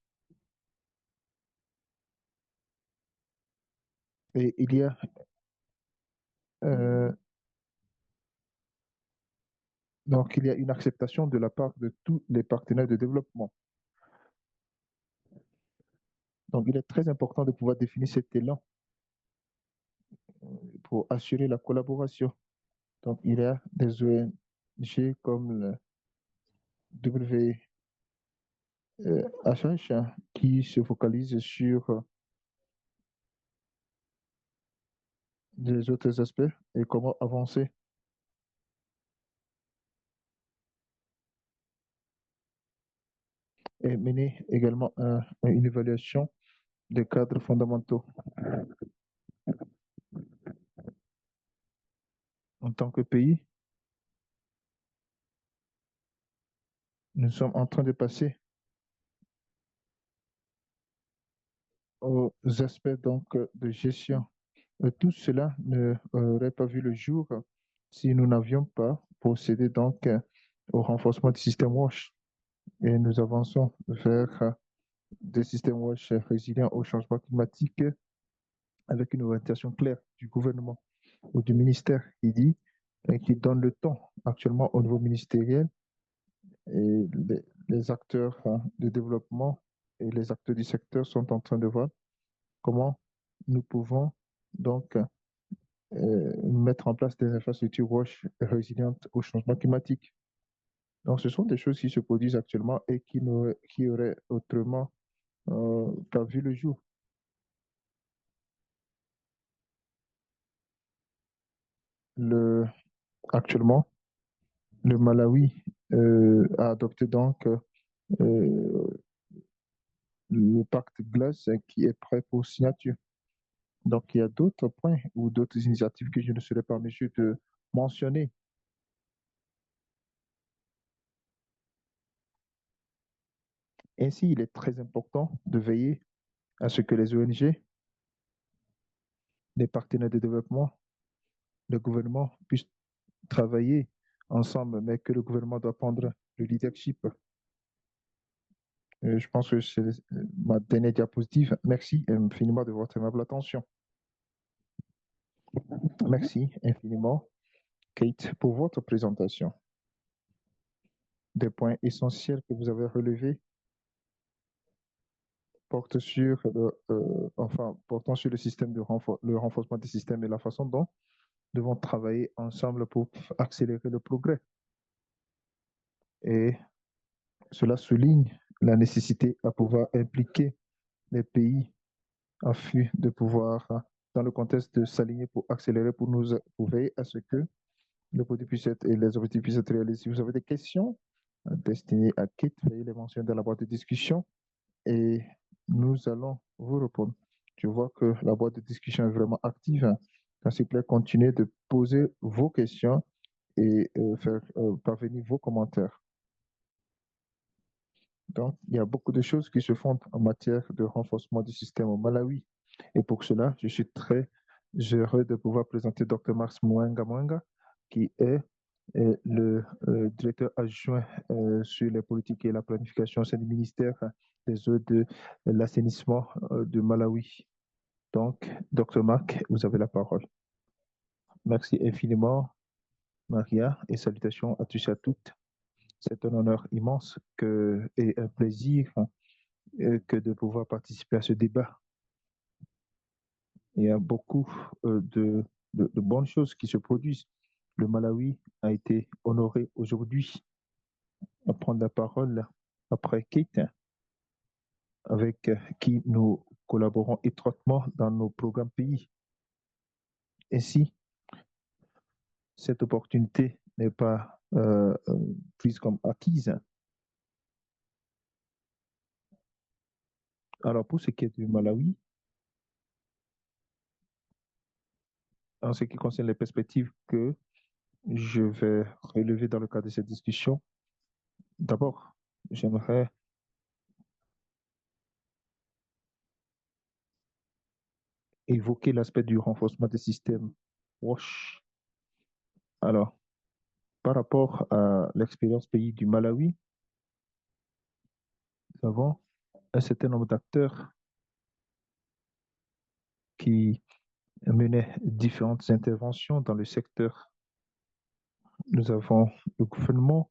Speaker 2: Et il y a donc il y a une acceptation de la part de tous les partenaires de développement. Donc il est très important de pouvoir définir cet élan pour assurer la collaboration. Donc il y a des ONG comme le WHH qui se focalisent sur des autres aspects et comment avancer. Et mener également une évaluation des cadres fondamentaux. En tant que pays, nous sommes en train de passer aux aspects donc de gestion. Tout cela n'aurait pas vu le jour si nous n'avions pas procédé donc au renforcement du système WASH. Et nous avançons vers des systèmes WASH résilients au changement climatique avec une orientation claire du gouvernement ou du ministère qui dit et qui donne le temps actuellement au niveau ministériel et les acteurs de développement et les acteurs du secteur sont en train de voir comment nous pouvons donc mettre en place des infrastructures WASH résilientes au changement climatique. Donc, ce sont des choses qui se produisent actuellement et qui auraient autrement pas vu le jour. Actuellement, le Malawi a adopté donc le pacte GLAS qui est prêt pour signature. Donc, il y a d'autres points ou d'autres initiatives que je ne serai pas en mesure de mentionner. Ainsi, il est très important de veiller à ce que les ONG, les partenaires de développement, le gouvernement puissent travailler ensemble, mais que le gouvernement doit prendre le leadership. Je pense que c'est ma dernière diapositive. Merci infiniment de votre aimable attention. Merci infiniment, Kate, pour votre présentation. Des points essentiels que vous avez relevés portent sur portant sur le système le renforcement des systèmes et la façon dont nous devons travailler ensemble pour accélérer le progrès. Et cela souligne la nécessité à pouvoir impliquer les pays afin de pouvoir, dans le contexte de s'aligner pour accélérer, pour veiller à ce que le produit puisse être et les objectifs puissent être réalisés. Si vous avez des questions destinées à Kate, veuillez les mentionner dans la boîte de discussion et nous allons vous répondre. Je vois que la boîte de discussion est vraiment active. S'il vous plaît, continuez de poser vos questions et faire parvenir vos commentaires. Donc, il y a beaucoup de choses qui se font en matière de renforcement du système au Malawi. Et pour cela, je suis très heureux de pouvoir présenter Dr. Mars Mwanga, qui est le directeur adjoint sur les politiques et la planification au sein du ministère des eaux de l'assainissement de Malawi. Donc, Dr. Marc, vous avez la parole. Merci infiniment, Maria, et salutations à tous et à toutes. C'est un honneur immense et un plaisir que de pouvoir participer à ce débat. Il y a beaucoup de bonnes choses qui se produisent. Le Malawi a été honoré aujourd'hui à prendre la parole après Kate, avec qui nous collaborons étroitement dans nos programmes pays. Ainsi, cette opportunité n'est pas prise comme acquise. Alors, pour ce qui est du Malawi, en ce qui concerne les perspectives que je vais relever dans le cadre de cette discussion, d'abord, j'aimerais évoquer l'aspect du renforcement des systèmes WASH. Alors, par rapport à l'expérience pays du Malawi, nous avons un certain nombre d'acteurs qui menaient différentes interventions dans le secteur. Nous avons le gouvernement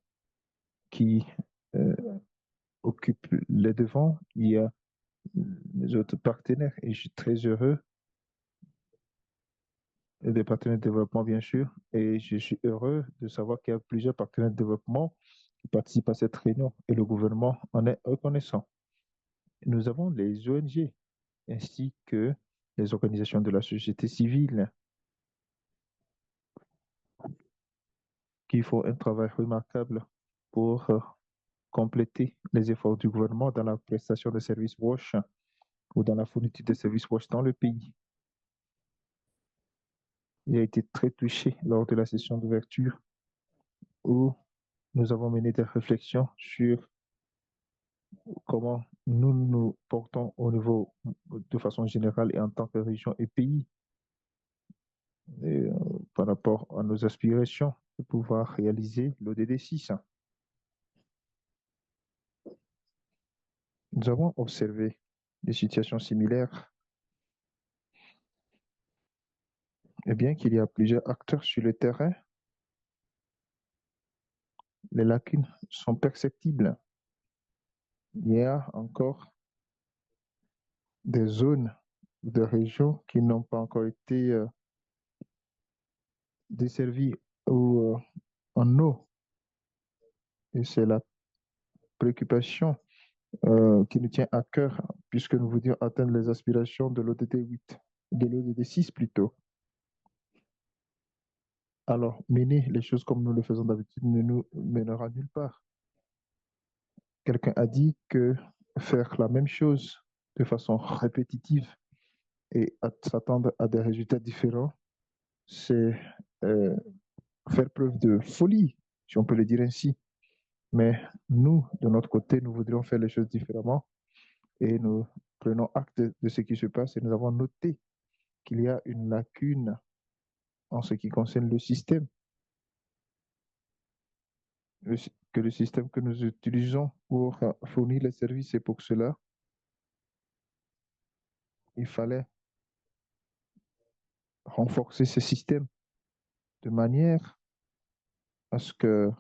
Speaker 2: qui euh, occupe les devants. Il y a les autres partenaires et je suis très heureux des partenaires de développement, bien sûr, et je suis heureux de savoir qu'il y a plusieurs partenaires de développement qui participent à cette réunion et le gouvernement en est reconnaissant. Nous avons les ONG ainsi que les organisations de la société civile qui font un travail remarquable pour compléter les efforts du gouvernement dans la prestation de services WASH ou dans la fourniture de services WASH dans le pays. Il a été très touché lors de la session d'ouverture où nous avons mené des réflexions sur comment nous nous portons au niveau de façon générale et en tant que région et pays et, par rapport à nos aspirations de pouvoir réaliser l'ODD 6. Nous avons observé des situations similaires et bien qu'il y a plusieurs acteurs sur le terrain, les lacunes sont perceptibles. Il y a encore des zones, des régions qui n'ont pas encore été desservies ou en eau. Et c'est la préoccupation qui nous tient à cœur, puisque nous voudrions atteindre les aspirations de l'ODD 8, de l'ODD 6 plutôt. Alors, mener les choses comme nous le faisons d'habitude ne nous mènera nulle part. Quelqu'un a dit que faire la même chose de façon répétitive et s'attendre à des résultats différents, c'est faire preuve de folie, si on peut le dire ainsi. Mais nous, de notre côté, nous voudrions faire les choses différemment et nous prenons acte de ce qui se passe et nous avons noté qu'il y a une lacune en ce qui concerne le système, que le système que nous utilisons pour fournir les services et pour cela, il fallait renforcer ce système de manière à ce que,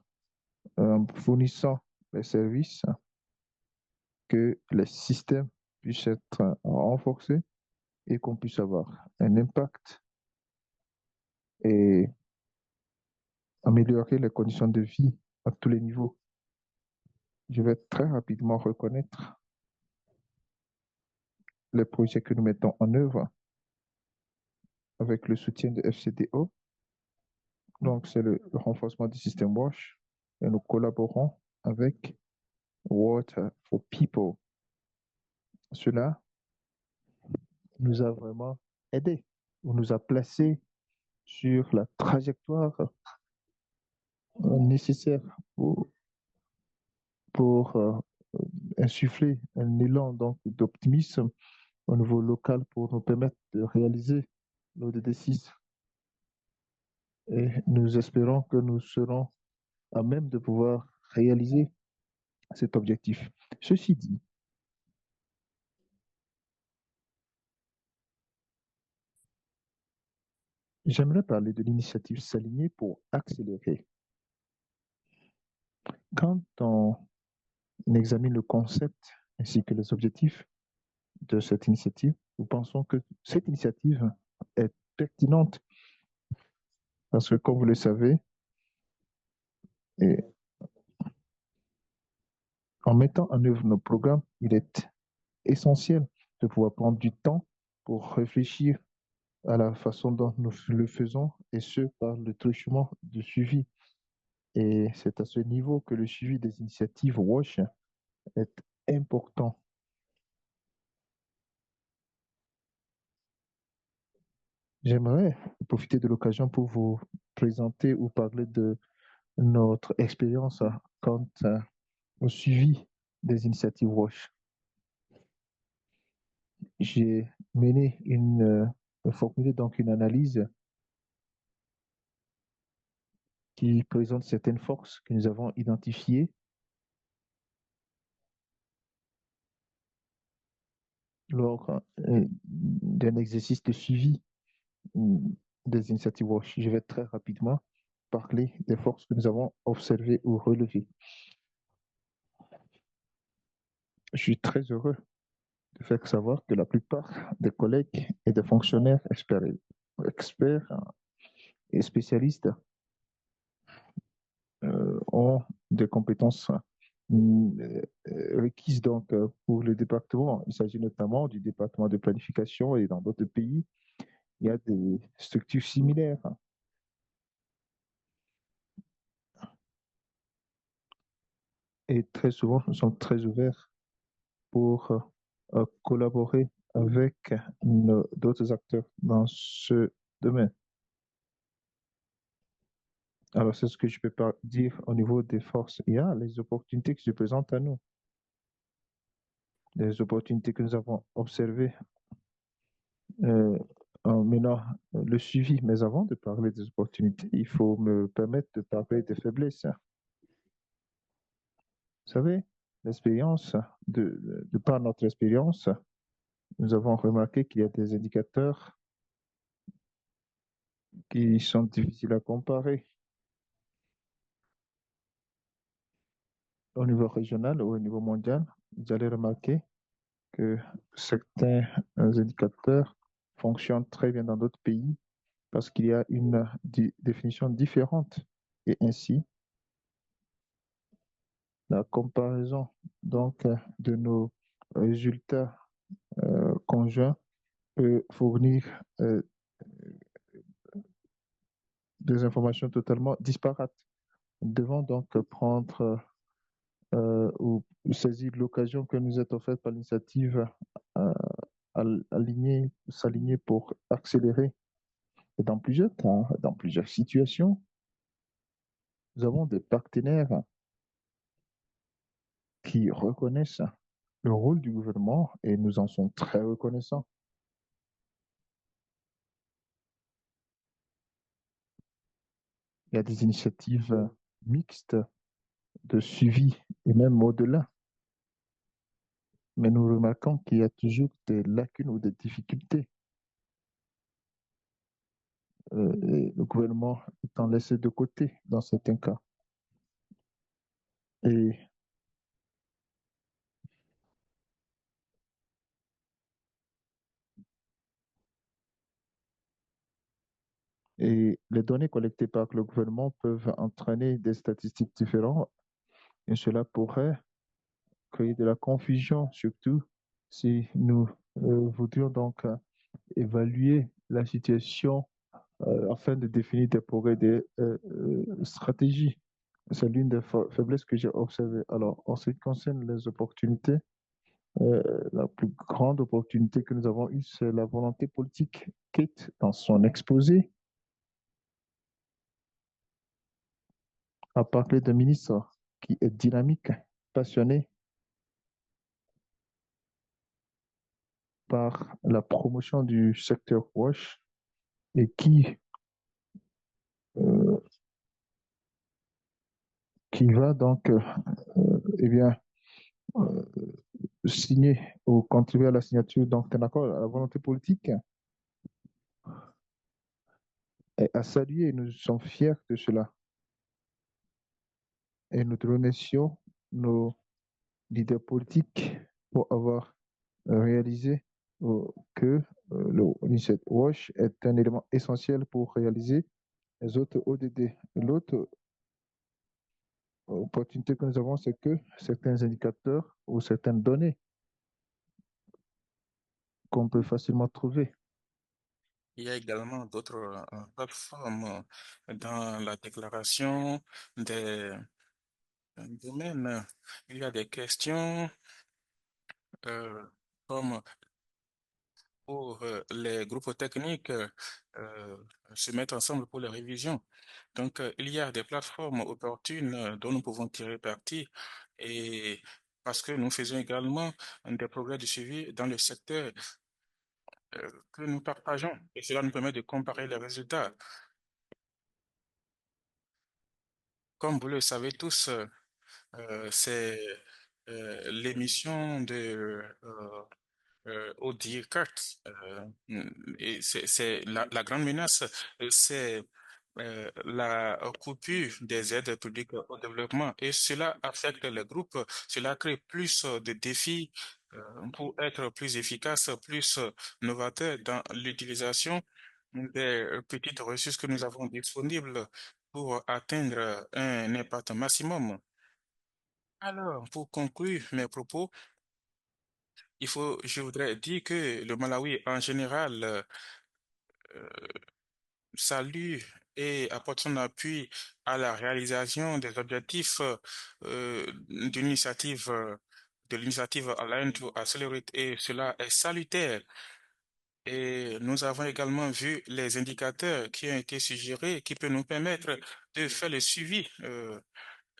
Speaker 2: en fournissant les services, que les systèmes puissent être renforcés et qu'on puisse avoir un impact et améliorer les conditions de vie à tous les niveaux. Je vais très rapidement reconnaître les projets que nous mettons en œuvre avec le soutien de FCDO. Donc, c'est le renforcement du système WASH et nous collaborons avec Water for People. Cela nous a vraiment aidés, ou nous a placés sur la trajectoire nécessaire pour insuffler un élan donc d'optimisme au niveau local pour nous permettre de réaliser l'ODD6. Et nous espérons que nous serons à même de pouvoir réaliser cet objectif. Ceci dit, j'aimerais parler de l'initiative S'aligner pour accélérer. Quand on examine le concept ainsi que les objectifs de cette initiative, nous pensons que cette initiative est pertinente parce que, comme vous le savez, et en mettant en œuvre nos programmes, il est essentiel de pouvoir prendre du temps pour réfléchir à la façon dont nous le faisons et ce, par le truchement de suivi. Et c'est à ce niveau que le suivi des initiatives WASH est important. J'aimerais profiter de l'occasion pour vous présenter ou parler de notre expérience quant au suivi des initiatives WASH. J'ai mené formulé donc une analyse qui présente certaines forces que nous avons identifiées lors d'un exercice de suivi des initiatives WASH. Je vais très rapidement parler des forces que nous avons observées ou relevées. Je suis très heureux de faire savoir que la plupart des collègues et des fonctionnaires experts et spécialistes ont des compétences requises donc pour le département. Il s'agit notamment du département de planification et dans d'autres pays, il y a des structures similaires. Et très souvent, nous sommes très ouverts pour collaborer avec d'autres acteurs dans ce domaine. Alors, c'est ce que je peux pas dire au niveau des forces. Il y a les opportunités qui se présentent à nous, les opportunités que nous avons observées en menant le suivi. Mais avant de parler des opportunités, il faut me permettre de parler des faiblesses. Vous savez, l'expérience, de par notre expérience, nous avons remarqué qu'il y a des indicateurs qui sont difficiles à comparer au niveau régional ou au niveau mondial. Vous allez remarquer que certains indicateurs fonctionnent très bien dans d'autres pays parce qu'il y a une définition différente. Et ainsi, la comparaison donc de nos résultats conjoints peut fournir des informations totalement disparates. Nous devons donc prendre ou saisir l'occasion que nous est offerte par l'initiative euh, s'aligner pour accélérer. Et dans plusieurs cas, dans plusieurs situations, nous avons des partenaires qui reconnaissent le rôle du gouvernement et nous en sommes très reconnaissants. Il y a des initiatives mixtes de suivi et même au-delà, mais nous remarquons qu'il y a toujours des lacunes ou des difficultés. Et le gouvernement étant laissé de côté dans certains cas. Et, et les données collectées par le gouvernement peuvent entraîner des statistiques différentes et cela pourrait créer de la confusion, surtout si nous voudrions donc évaluer la situation afin de définir des progrès, des stratégies. C'est l'une des faiblesses que j'ai observées. Alors, en ce qui concerne les opportunités, euh, la plus grande opportunité que nous avons eue, c'est la volonté politique. Kate, dans son exposé, a parlé d'un ministre qui est dynamique, passionné par la promotion du secteur WASH et euh, qui va donc eh bien, euh, signer ou contribuer à la signature d'un accord à la volonté politique est à saluer. Nous sommes fiers de cela et nous remercions nos leaders politiques pour avoir réalisé que le Unicef Watch est un élément essentiel pour réaliser les autres ODD. L'autre opportunité que nous avons, c'est que certains indicateurs ou certaines données qu'on peut facilement trouver.
Speaker 1: Il y a également d'autres plateformes dans la déclaration des domaines. Il y a des questions euh, comme pour les groupes techniques euh, se mettre ensemble pour les révisions. Donc, il y a des plateformes opportunes dont nous pouvons tirer parti et parce que nous faisons également des progrès de suivi dans le secteur que nous partageons et cela nous permet de comparer les résultats. Comme vous le savez tous, c'est l'émission de Audi Kart. Et c'est la grande menace, c'est la coupure des aides publiques au développement. Et cela affecte les groupes, cela crée plus de défis pour être plus efficace, plus novateur dans l'utilisation des petites ressources que nous avons disponibles pour atteindre un impact maximum. Alors, pour conclure mes propos, je voudrais dire que le Malawi en général salue et apporte son appui à la réalisation des objectifs de l'initiative Align to Accelerate et cela est salutaire. Et nous avons également vu les indicateurs qui ont été suggérés qui peuvent nous permettre de faire le suivi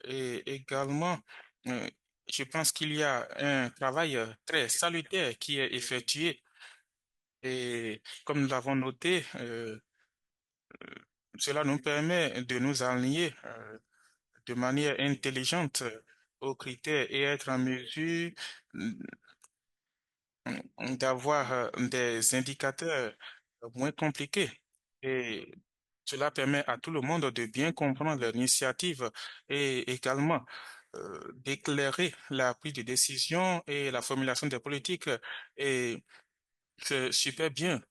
Speaker 1: et également euh, je pense qu'il y a un travail très salutaire qui est effectué et comme nous l'avons noté, cela nous permet de nous aligner de manière intelligente aux critères et être en mesure d'avoir des indicateurs moins compliqués. Et cela permet à tout le monde de bien comprendre l'initiative et également d'éclairer la prise de décision et la formulation des politiques. Et c'est super bien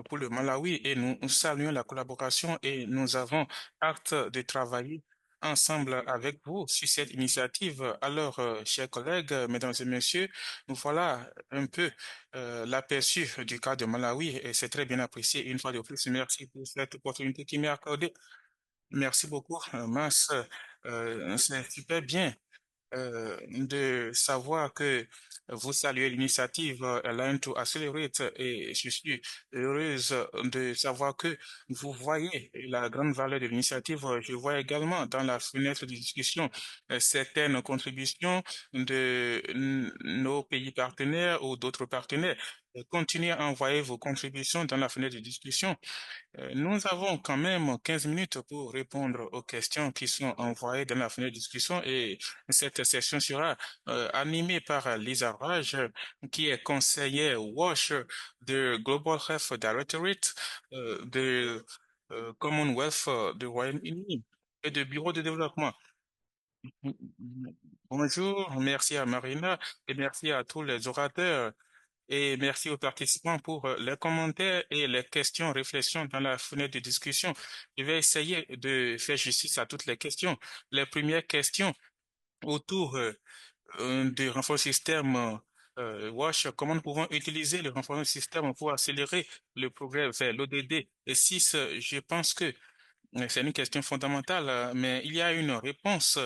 Speaker 1: pour le Malawi et nous saluons la collaboration et nous avons hâte de travailler ensemble avec vous sur cette initiative. Alors, chers collègues, mesdames et messieurs, nous voilà un peu l'aperçu du cas de Malawi et c'est très bien apprécié. Une fois de plus, merci pour cette opportunité qui m'est accordée. Merci beaucoup, Mas. C'est super bien de savoir que vous saluez l'initiative Align to Accelerate et je suis heureuse de savoir que vous voyez la grande valeur de l'initiative. Je vois également dans la fenêtre de discussion certaines contributions de nos pays partenaires ou d'autres partenaires. Continuez à envoyer vos contributions dans la fenêtre de discussion. Nous avons quand même 15 minutes pour répondre aux questions qui sont envoyées dans la fenêtre de discussion et cette session sera animée par Lisa Raj, qui est conseillère WASH de Global Health Directorate de Commonwealth du Royaume-Uni et de Bureau de développement. Bonjour, merci à Marina et merci à tous les orateurs. Et merci aux participants pour les commentaires et les questions, réflexions dans la fenêtre de discussion. Je vais essayer de faire justice à toutes les questions. Les premières questions autour du renforcement système WASH, comment nous pouvons utiliser le renforcement système pour accélérer le progrès vers l'ODD 6. Je pense que c'est une question fondamentale, mais il y a une réponse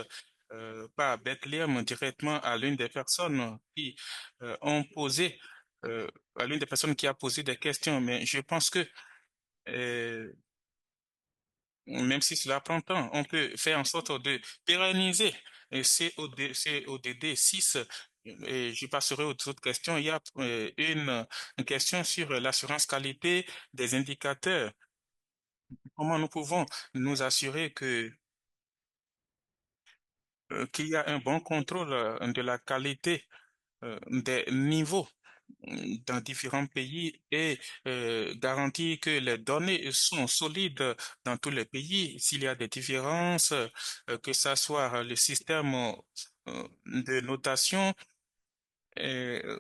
Speaker 1: par Bethléem directement à l'une des personnes qui ont posé, euh, à l'une des personnes qui a posé des questions. Mais je pense que euh, même si cela prend temps, on peut faire en sorte de pérenniser CODD 6. Et je passerai aux autres questions. Il y a une question sur l'assurance qualité des indicateurs. Comment nous pouvons nous assurer que qu'il y a un bon contrôle de la qualité des niveaux dans différents pays et garantir que les données sont solides dans tous les pays. S'il y a des différences, que ce soit le système de notation, euh,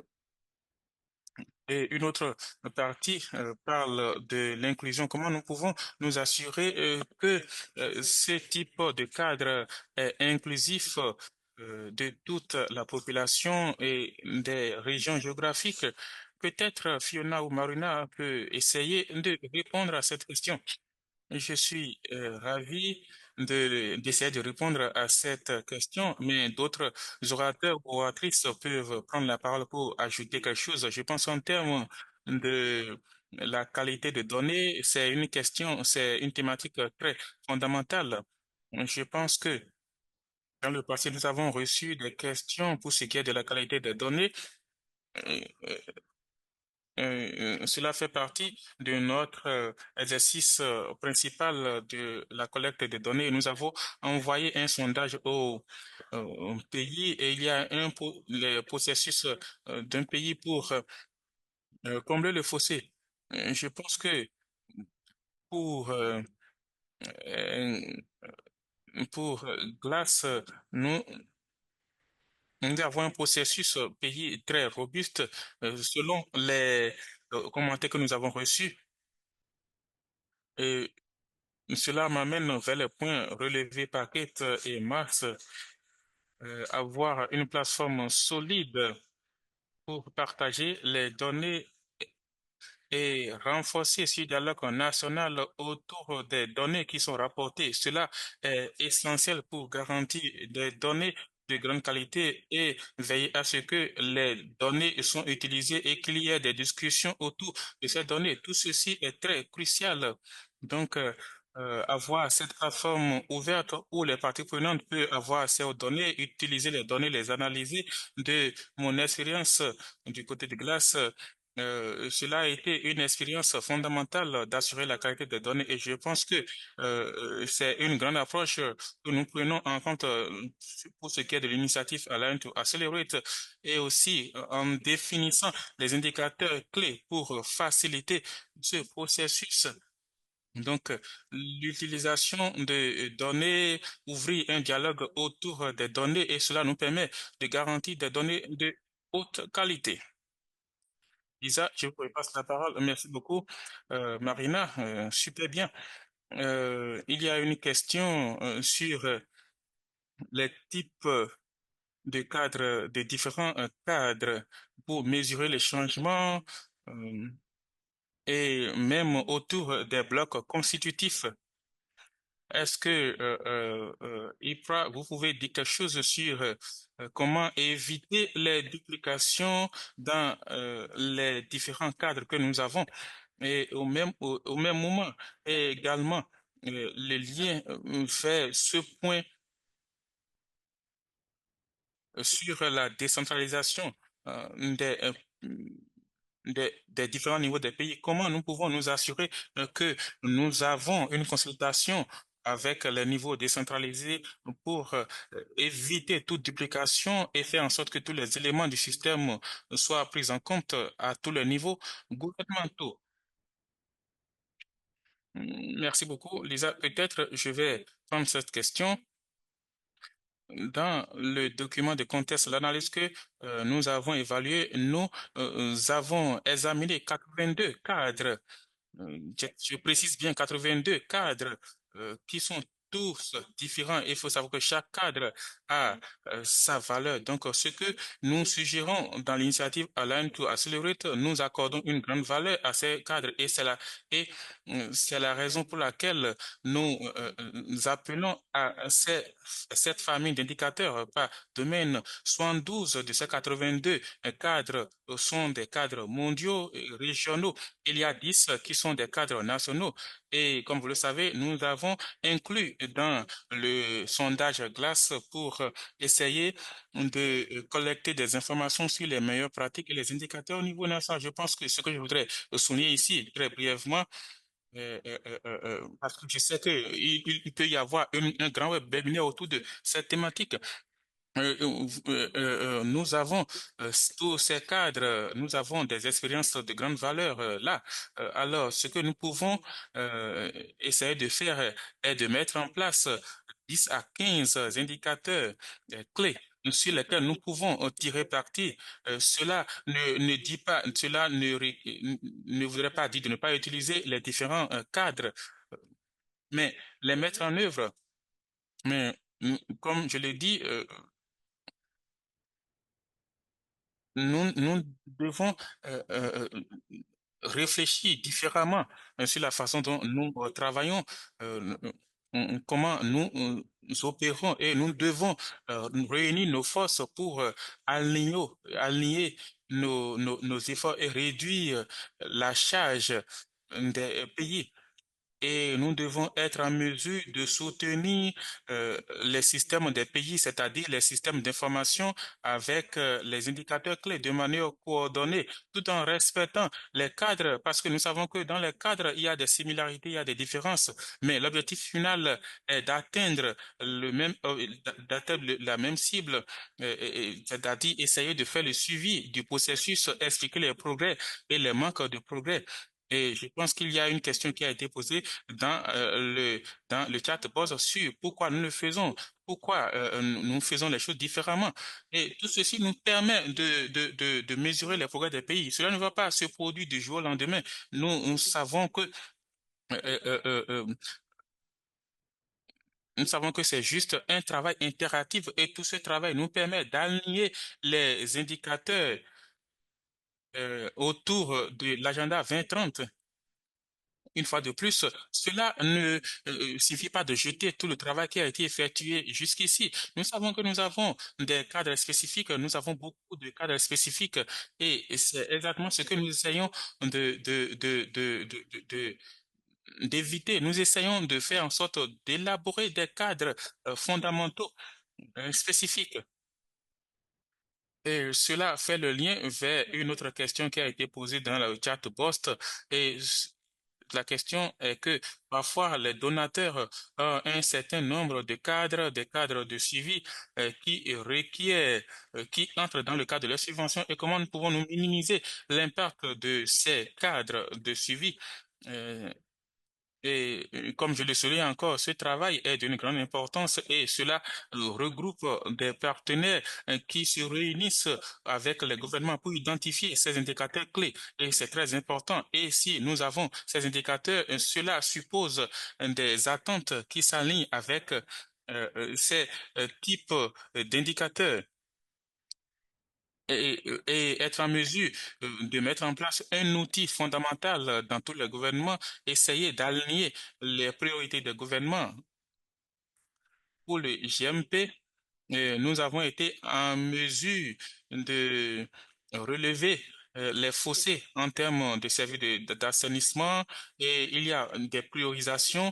Speaker 1: et une autre partie parle de l'inclusion. Comment nous pouvons nous assurer que ce type de cadre est inclusif de toute la population et des régions géographiques? Peut-être Fiona ou Marina peut essayer de répondre à cette question. Je suis ravi d'essayer de répondre à cette question, mais d'autres orateurs ou oratrices peuvent prendre la parole pour ajouter quelque chose. Je pense en termes de la qualité de données, c'est une question, c'est une thématique très fondamentale. Je pense que dans le passé, nous avons reçu des questions pour ce qui est de la qualité des données. Euh, Cela fait partie de notre exercice principal de la collecte de données. Et nous avons envoyé un sondage au pays et il y a le processus d'un pays pour combler le fossé. Je pense que pour euh, euh, Glace, nous nous avons un processus pays très robuste selon les commentaires que nous avons reçus. Et cela m'amène vers les points relevés par Kate et Max, avoir une plateforme solide pour partager les données et renforcer ce dialogue national autour des données qui sont rapportées. Cela est essentiel pour garantir des données de grande qualité et veiller à ce que les données sont utilisées et qu'il y ait des discussions autour de ces données. Tout ceci est très crucial. Donc, avoir cette plateforme ouverte où les parties prenantes peuvent avoir accès aux données, utiliser les données, les analyser. De mon expérience du côté de Glace, cela a été une expérience fondamentale d'assurer la qualité des données et je pense que c'est une grande approche que nous prenons en compte pour ce qui est de l'initiative Align to Accelerate et aussi en définissant les indicateurs clés pour faciliter ce processus. Donc, l'utilisation de données, ouvrir un dialogue autour des données et cela nous permet de garantir des données de haute qualité. Lisa, je vous passe la parole. Merci beaucoup. Marina, super bien. Il y a une question sur les types de cadres, de différents cadres pour mesurer les changements euh, et même autour des blocs constitutifs. est-ce que, Ipra, vous pouvez dire quelque chose sur comment éviter les duplications dans les différents cadres que nous avons et au même moment, et également, le lien fait ce point sur la décentralisation des, des différents niveaux des pays. Comment nous pouvons nous assurer que nous avons une consultation avec les niveaux décentralisés pour éviter toute duplication et faire en sorte que tous les éléments du système soient pris en compte à tous les niveaux gouvernementaux. Merci beaucoup, Lisa. Peut-être je vais prendre cette question. Dans le document de contexte, l'analyse que nous avons évaluée, nous avons examiné 82 cadres je précise bien 82 cadres qui sont tous différents. Il faut savoir que chaque cadre a sa valeur. Donc, ce que nous suggérons dans l'initiative Align to Accelerate, nous accordons une grande valeur à ces cadres et c'est la raison pour laquelle nous appelons à cette famille d'indicateurs par domaine. 72 de ces 82 cadres sont des cadres mondiaux et régionaux. Il y a 10 qui sont des cadres nationaux et comme vous le savez, nous avons inclus dans le sondage Glass pour essayer de collecter des informations sur les meilleures pratiques et les indicateurs au niveau national. Je pense que ce que je voudrais souligner ici, très brièvement, parce que je sais qu'il peut y avoir un grand webinaire autour de cette thématique. Nous avons tous ces cadres, nous avons des expériences de grande valeur là. Alors, ce que nous pouvons essayer de faire est de mettre en place 10 à 15 indicateurs clés sur lesquels nous pouvons tirer parti. Cela ne dit pas, cela ne voudrait pas dire de ne pas utiliser les différents cadres, mais les mettre en œuvre. Mais comme je l'ai dit, nous devons réfléchir différemment sur la façon dont nous travaillons, comment nous opérons et nous devons réunir nos forces pour aligner nos efforts et réduire la charge des pays et nous devons être en mesure de soutenir les systèmes des pays, c'est-à-dire les systèmes d'information avec les indicateurs clés de manière coordonnée, tout en respectant les cadres, parce que nous savons que dans les cadres, il y a des similarités, il y a des différences, mais l'objectif final est d'atteindre la même cible, c'est-à-dire essayer de faire le suivi du processus, expliquer les progrès et les manques de progrès. Et je pense qu'il y a une question qui a été posée dans le chat box sur pourquoi nous le faisons, pourquoi nous faisons les choses différemment. Et tout ceci nous permet de mesurer les progrès des pays. Cela ne va pas se produire du jour au lendemain. Nous savons que euh, euh, euh, euh, nous savons que c'est juste un travail interactif et tout ce travail nous permet d'aligner les indicateurs autour de l'agenda 2030. Une fois de plus, cela ne suffit pas de jeter tout le travail qui a été effectué jusqu'ici. Nous savons que nous avons des cadres spécifiques, nous avons beaucoup de cadres spécifiques et c'est exactement ce que nous essayons d'éviter. Nous essayons de faire en sorte d'élaborer des cadres fondamentaux spécifiques. Et cela fait le lien vers une autre question qui a été posée dans le chat post. Et la question est que parfois les donateurs ont un certain nombre de cadres, des cadres de suivi qui entrent dans le cadre de leur subvention et comment nous pouvons nous minimiser l'impact de ces cadres de suivi. Euh, comme je le souligne encore, ce travail est d'une grande importance et cela regroupe des partenaires qui se réunissent avec les gouvernements pour identifier ces indicateurs clés. Et c'est très important. Et si nous avons ces indicateurs, cela suppose des attentes qui s'alignent avec ces types d'indicateurs et être en mesure de mettre en place un outil fondamental dans tout le gouvernement, essayer d'aligner les priorités du gouvernement. pour le GMP, nous avons été en mesure de relever les fossés en termes de services d'assainissement et il y a des priorisations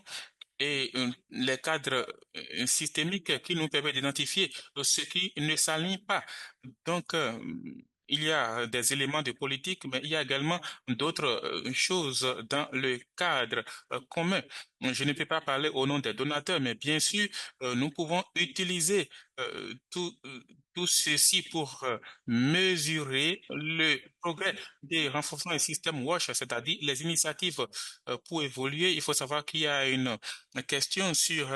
Speaker 1: et les cadres systémiques qui nous permettent d'identifier ce qui ne s'aligne pas. Donc, il y a des éléments de politique, mais il y a également d'autres choses dans le cadre commun. Je ne peux pas parler au nom des donateurs, mais bien sûr, nous pouvons utiliser tout ceci pour mesurer le progrès des renforcements des systèmes WASH, c'est-à-dire les initiatives pour évoluer. Il faut savoir qu'il y a une question sur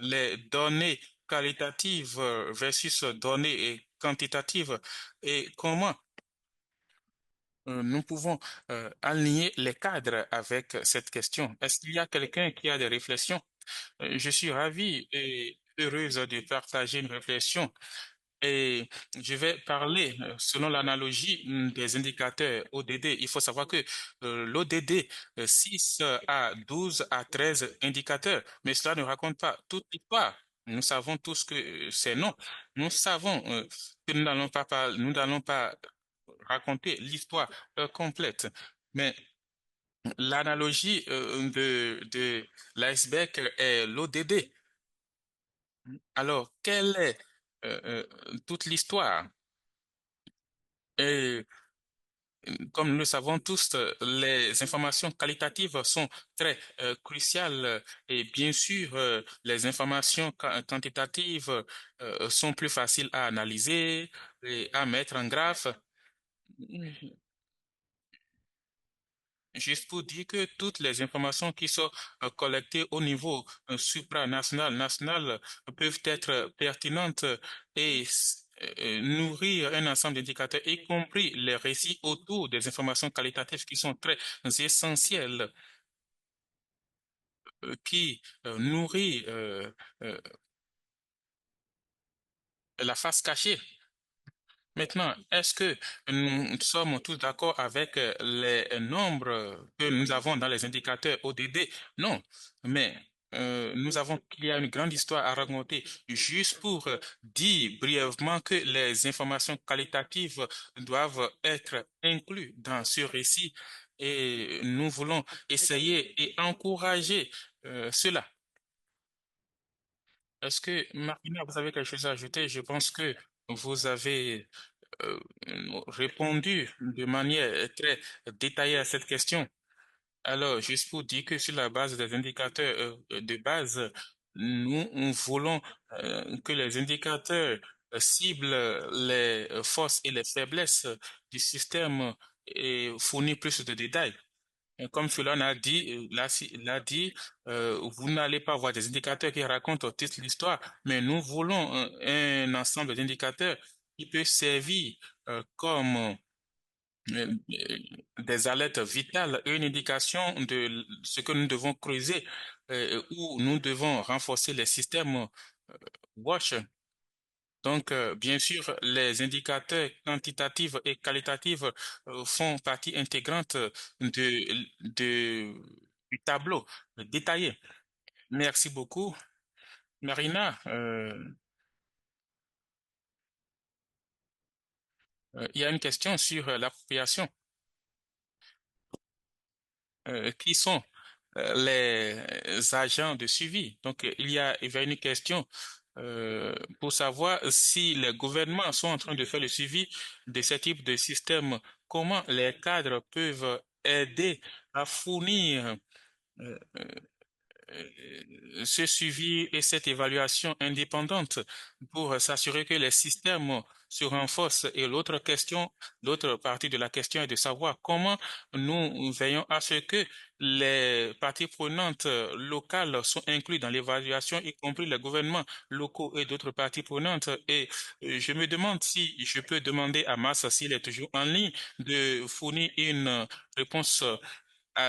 Speaker 1: les données qualitatives versus données quantitatives et comment nous pouvons aligner les cadres avec cette question. Est-ce qu'il y a quelqu'un qui a des réflexions? Je suis ravi et heureuse de partager une réflexion et je vais parler selon l'analogie des indicateurs ODD. Il faut savoir que l'ODD 6 à 12 à 13 indicateurs, mais cela ne raconte pas toute l'histoire. Nous savons tous que c'est non. Nous savons que nous n'allons pas raconter l'histoire complète. Mais l'analogie de l'iceberg est l'ODD. Alors, quelle est toute l'histoire? Et comme nous le savons tous, les informations qualitatives sont très cruciales et bien sûr, les informations quantitatives sont plus faciles à analyser et à mettre en graphe. Juste pour dire que toutes les informations qui sont collectées au niveau supranational, national, peuvent être pertinentes et nourrir un ensemble d'indicateurs, y compris les récits autour des informations qualitatives qui sont très essentielles, qui nourrit la face cachée. Maintenant, est-ce que nous sommes tous d'accord avec les nombres que nous avons dans les indicateurs ODD? Non, mais nous avons qu'il y a une grande histoire à raconter juste pour dire brièvement que les informations qualitatives doivent être incluses dans ce récit et nous voulons essayer et encourager cela. Est-ce que, Marina, vous avez quelque chose à ajouter? Je pense que vous avez euh, répondu de manière très détaillée à cette question. Alors, juste pour dire que sur la base des indicateurs de base, nous voulons que les indicateurs ciblent les forces et les faiblesses du système et fournissent plus de détails. Et comme Fulon a dit, l'a dit, vous n'allez pas voir des indicateurs qui racontent toute l'histoire, mais nous voulons un ensemble d'indicateurs qui peut servir comme des alertes vitales, une indication de ce que nous devons creuser, où nous devons renforcer les systèmes WASH. Donc, bien sûr, les indicateurs quantitatifs et qualitatifs font partie intégrante du tableau détaillé. Merci beaucoup. Marina, il y a une question sur l'appropriation. Qui sont les agents de suivi? Donc, il y a une question pour savoir si les gouvernements sont en train de faire le suivi de ce type de système, comment les cadres peuvent aider à fournir euh, ce suivi et cette évaluation indépendante pour s'assurer que les systèmes se renforcent. Et l'autre question, l'autre partie de la question est de savoir comment nous veillons à ce que les parties prenantes locales sont incluses dans l'évaluation, y compris les gouvernements locaux et d'autres parties prenantes. Et je me demande si je peux demander à Massa, s'il est toujours en ligne, de fournir une réponse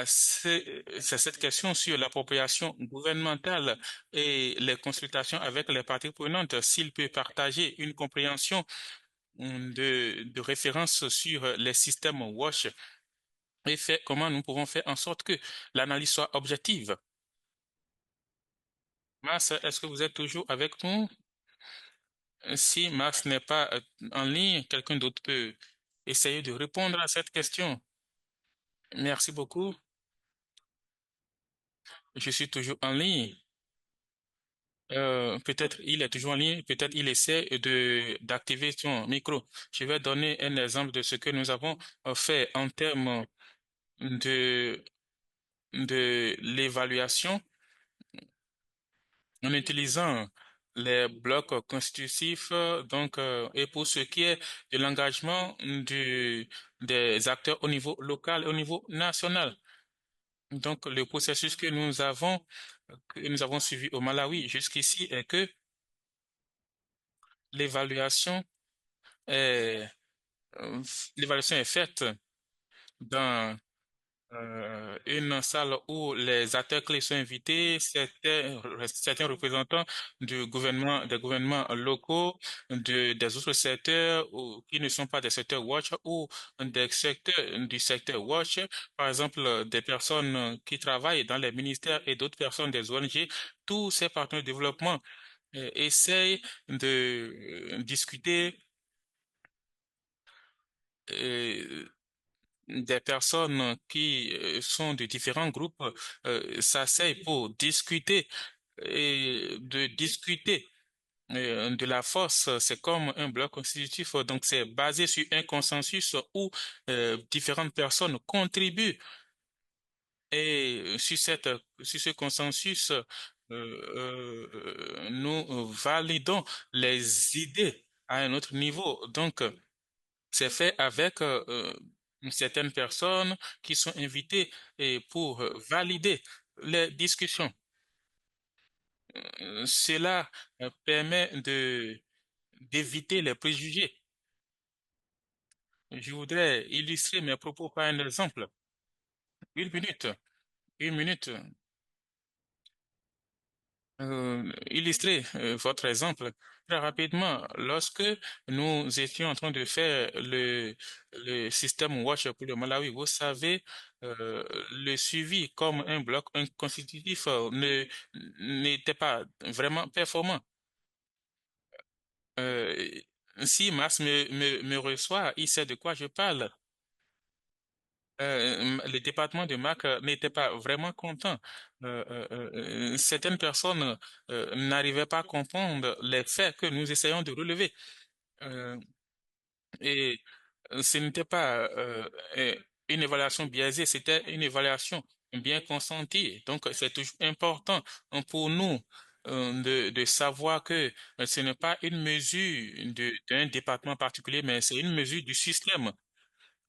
Speaker 1: c'est cette question sur l'appropriation gouvernementale et les consultations avec les parties prenantes, s'il peut partager une compréhension de référence sur les systèmes WASH et comment nous pouvons faire en sorte que l'analyse soit objective. Mars, est-ce que vous êtes toujours avec nous? Si Mars n'est pas en ligne, quelqu'un d'autre peut essayer de répondre à cette question. Merci beaucoup. Je suis toujours en ligne. Peut-être il est toujours en ligne, peut-être il essaie d'activer son micro. Je vais donner un exemple de ce que nous avons fait en termes de l'évaluation en utilisant les blocs constitutifs. Et pour ce qui est de l'engagement des acteurs au niveau local et au niveau national. Donc, le processus que nous avons suivi au Malawi jusqu'ici est que l'évaluation est, l'évaluation est faite dans une salle où les acteurs clés sont invités, certains représentants des gouvernements locaux, des autres secteurs qui ne sont pas des secteurs Watch ou des secteurs du secteur Watch, par exemple des personnes qui travaillent dans les ministères et d'autres personnes des ONG. Tous ces partenaires de développement essayent de discuter euh, des personnes qui sont de différents groupes s'asseyent pour discuter et de discuter de la force. C'est comme un bloc constitutif, donc c'est basé sur un consensus où différentes personnes contribuent et sur ce consensus, nous validons les idées à un autre niveau. Donc, c'est fait avec certaines personnes qui sont invitées et pour valider les discussions. Cela permet d'éviter les préjugés. Je voudrais illustrer mes propos par un exemple. Une minute, une minute. Illustrer votre exemple très rapidement. Lorsque nous étions en train de faire le système Watch pour le Malawi, vous savez, le suivi comme un bloc un constitutif n'était pas vraiment performant. Euh, Si Mars me reçoit, il sait de quoi je parle. Le département de Mac n'était pas vraiment content. Certaines personnes n'arrivaient pas à comprendre les faits que nous essayons de relever. Euh, et Ce n'était pas une évaluation biaisée, c'était une évaluation bien consentie. Donc, c'est toujours important pour nous de savoir que ce n'est pas une mesure d'un département particulier, mais c'est une mesure du système.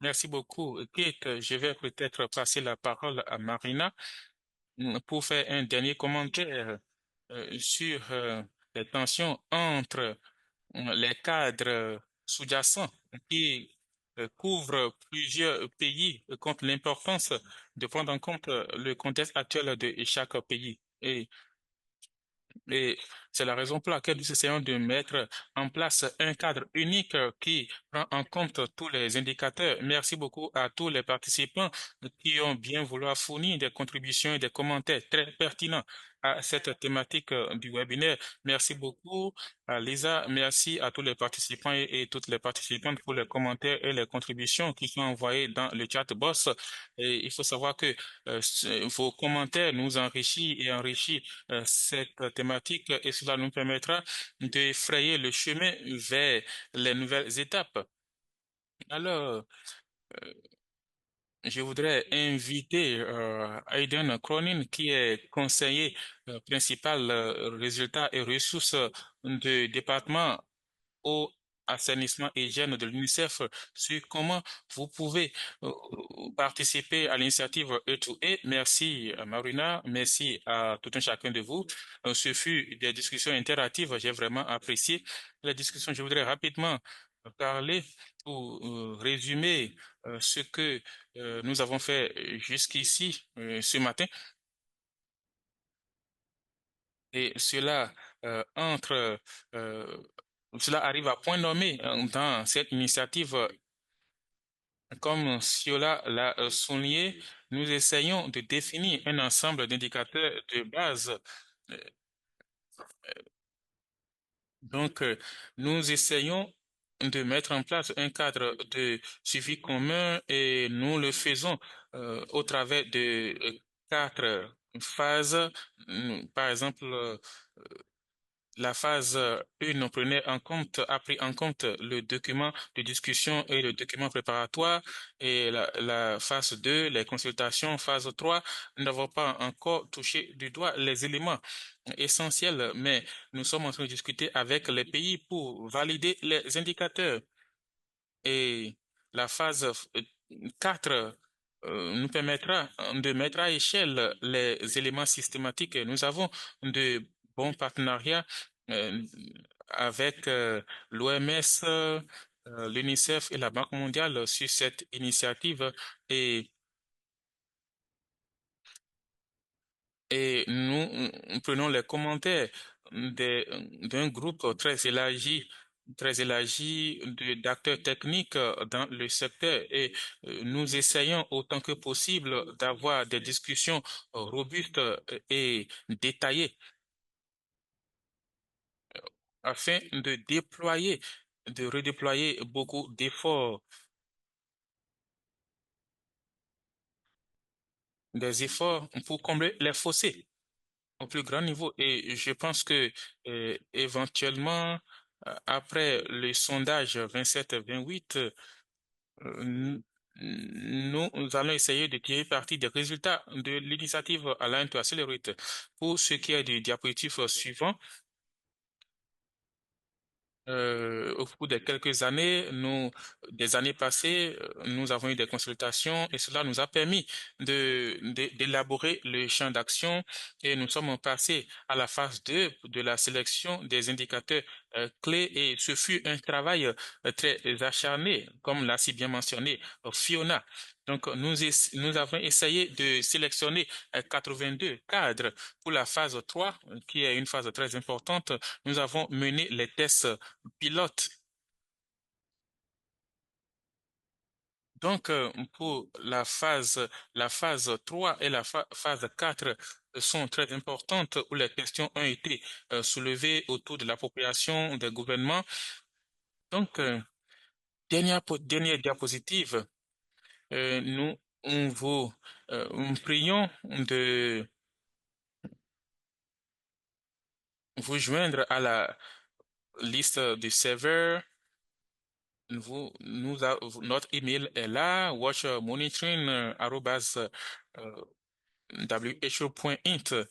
Speaker 1: Merci beaucoup. Kate, je vais peut-être passer la parole à Marina pour faire un dernier commentaire sur les tensions entre les cadres sous-jacents qui couvrent plusieurs pays contre l'importance de prendre en compte le contexte actuel de chaque pays. Et c'est la raison pour laquelle nous essayons de mettre en place un cadre unique qui prend en compte tous les indicateurs. Merci beaucoup à tous les participants qui ont bien voulu fournir des contributions et des commentaires très pertinents à cette thématique du webinaire. Merci beaucoup à Lisa. Merci à tous les participants et toutes les participantes pour les commentaires et les contributions qui sont envoyées dans le chat box. Et il faut savoir que vos commentaires nous enrichissent et enrichissent cette thématique et cela nous permettra de frayer le chemin vers les nouvelles étapes. Alors, je voudrais inviter Aiden Cronin, qui est conseiller principal résultats et ressources du département au assainissement et hygiène de l'UNICEF sur comment vous pouvez euh, participer à l'initiative E2E. Merci Marina, merci à tout un chacun de vous. Ce fut des discussions interactives, j'ai vraiment apprécié la discussion. Je voudrais rapidement parler ou résumer ce que nous avons fait jusqu'ici ce matin. Et euh, cela arrive à point nommé dans cette initiative. Comme Ciola l'a souligné, nous essayons de définir un ensemble d'indicateurs de base Donc, nous essayons de mettre en place un cadre de suivi commun et nous le faisons au travers de quatre phases. Par exemple, la phase 1 a pris en compte le document de discussion et le document préparatoire et la phase 2, les consultations, phase 3, nous n'avons pas encore touché du doigt les éléments essentiels, mais nous sommes en train de discuter avec les pays pour valider les indicateurs. Et la phase 4 nous permettra de mettre à échelle les éléments systématiques. Nous avons de bons partenariats euh, avec l'OMS, l'UNICEF et la Banque mondiale sur cette initiative et nous prenons les commentaires d'un groupe très élargi d'acteurs techniques dans le secteur et nous essayons autant que possible d'avoir des discussions robustes et détaillées afin de redéployer beaucoup d'efforts, des efforts pour combler les fossés au plus grand niveau. Et je pense que éventuellement, après le sondage 27-28, nous nous allons essayer de tirer parti des résultats de l'initiative Align to Accelerate. Pour ce qui est du diapositive suivant, au cours des quelques années, des années passées, nous avons eu des consultations et cela nous a permis d'élaborer le champ d'action et nous sommes passés à la phase 2 de la sélection des indicateurs clés et ce fut un travail très acharné, comme l'a si bien mentionné Fiona. Donc, nous avons essayé de sélectionner 82 cadres pour la phase 3, qui est une phase très importante. Nous avons mené les tests pilote. Donc, pour la phase 3 et la phase 4 sont très importantes où les questions ont été soulevées autour de l'appropriation des gouvernements. Donc, dernière diapositive, nous nous prions de vous joindre à la liste de serveurs. Notre email est là, watchmonitoring@who.int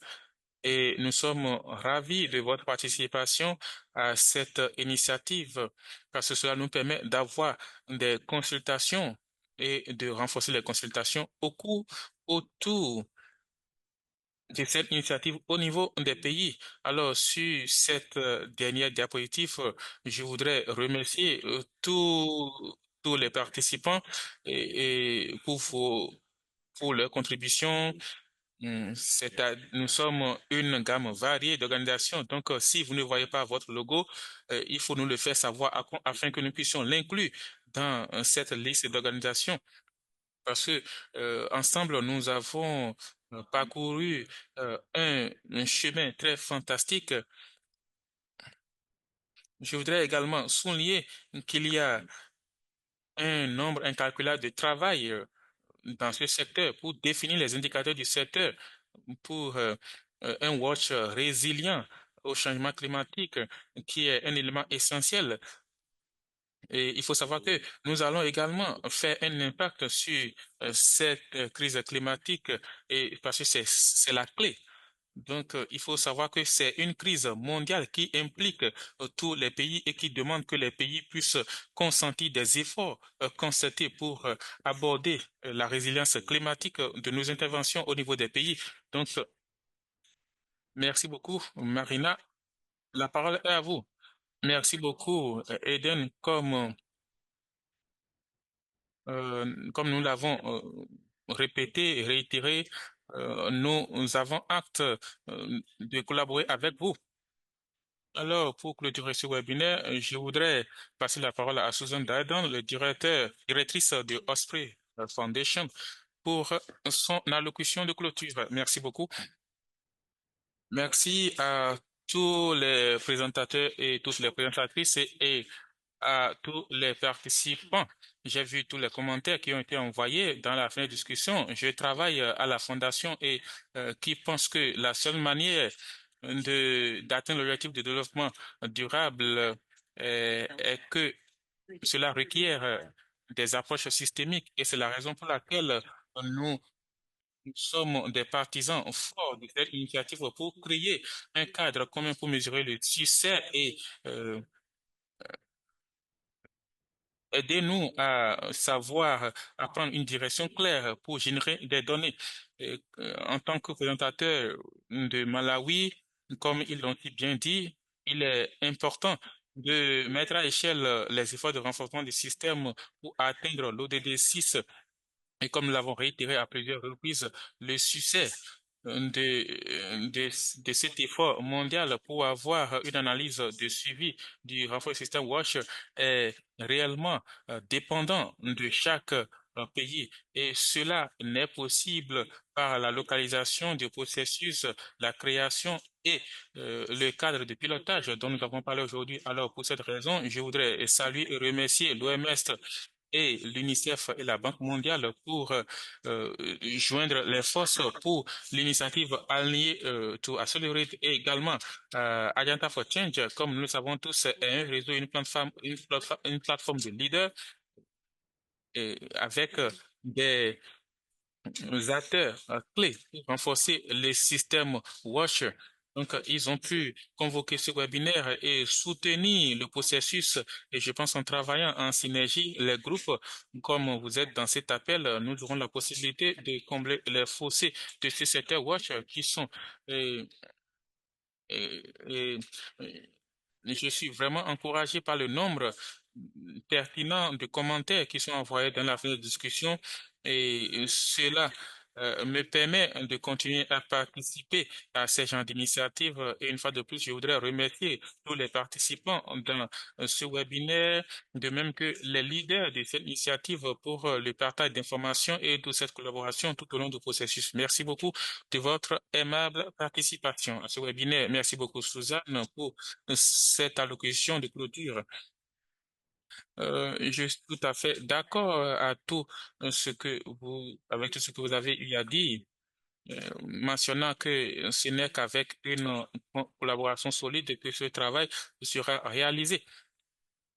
Speaker 1: et nous sommes ravis de votre participation à cette initiative parce que cela nous permet d'avoir des consultations et de renforcer les consultations autour de cette initiative au niveau des pays. Alors, sur cette dernière diapositive, je voudrais remercier tous les participants et pour leur contribution. Nous sommes une gamme variée d'organisations. Donc, si vous ne voyez pas votre logo, il faut nous le faire savoir afin que nous puissions l'inclure dans cette liste d'organisations parce que ensemble, nous avons parcouru un chemin très fantastique. Je voudrais également souligner qu'il y a un nombre incalculable de travail dans ce secteur pour définir les indicateurs du secteur, pour un watch résilient au changement climatique, qui est un élément essentiel. Et il faut savoir que nous allons également faire un impact sur cette crise climatique et parce que c'est la clé. Donc, il faut savoir que c'est une crise mondiale qui implique tous les pays et qui demande que les pays puissent consentir des efforts concertés pour aborder la résilience climatique de nos interventions au niveau des pays. Donc, merci beaucoup, Marina. La parole est à vous. Merci beaucoup, Eden. Comme nous l'avons répété et réitéré, nous avons acte de collaborer avec vous. Alors, pour clôturer ce webinaire, je voudrais passer la parole à Susan Dardon, directrice de Osprey Foundation, pour son allocution de clôture. Merci beaucoup. Merci à tous les présentateurs et toutes les présentatrices et à tous les participants. J'ai vu tous les commentaires qui ont été envoyés dans la fin de discussion. Je travaille à la fondation et qui pense que la seule manière d'atteindre l'objectif de développement durable est que cela requiert des approches systémiques et c'est la raison pour laquelle nous sommes des partisans forts de cette initiative pour créer un cadre commun pour mesurer le succès et euh, aidez-nous à savoir, à prendre une direction claire pour générer des données. En tant que présentateur de Malawi, comme ils l'ont si bien dit, il est important de mettre à l'échelle les efforts de renforcement du système pour atteindre l'ODD 6 et comme nous l'avons réitéré à plusieurs reprises, le succès de cet effort mondial pour avoir une analyse de suivi du renforcement système WASH est réellement dépendant de chaque pays. Et cela n'est possible par la localisation du processus, la création et le cadre de pilotage dont nous avons parlé aujourd'hui. Alors, pour cette raison, je voudrais saluer et remercier l'OMS et l'UNICEF et la Banque mondiale pour joindre les forces pour l'initiative Allier to Accelerate et également Agenda for Change, comme nous le savons tous, est un réseau, une plateforme de leaders avec des acteurs clés pour renforcer les systèmes WASH. Donc, ils ont pu convoquer ce webinaire et soutenir le processus. Et je pense en travaillant en synergie, les groupes, comme vous êtes dans cet appel, nous aurons la possibilité de combler les fossés de ce secteur WASH qui sont euh, et, je suis vraiment encouragé par le nombre pertinent de commentaires qui sont envoyés dans la fin de discussion et cela me permet de continuer à participer à ces genres d'initiatives. Et une fois de plus, je voudrais remercier tous les participants dans ce webinaire, de même que les leaders de cette initiative pour le partage d'informations et de cette collaboration tout au long du processus. Merci beaucoup de votre aimable participation à ce webinaire. Merci beaucoup, Suzanne, pour cette allocution de clôture. Je suis tout à fait d'accord à tout avec tout ce que vous avez eu à dire, mentionnant que ce n'est qu'avec une collaboration solide que ce travail sera réalisé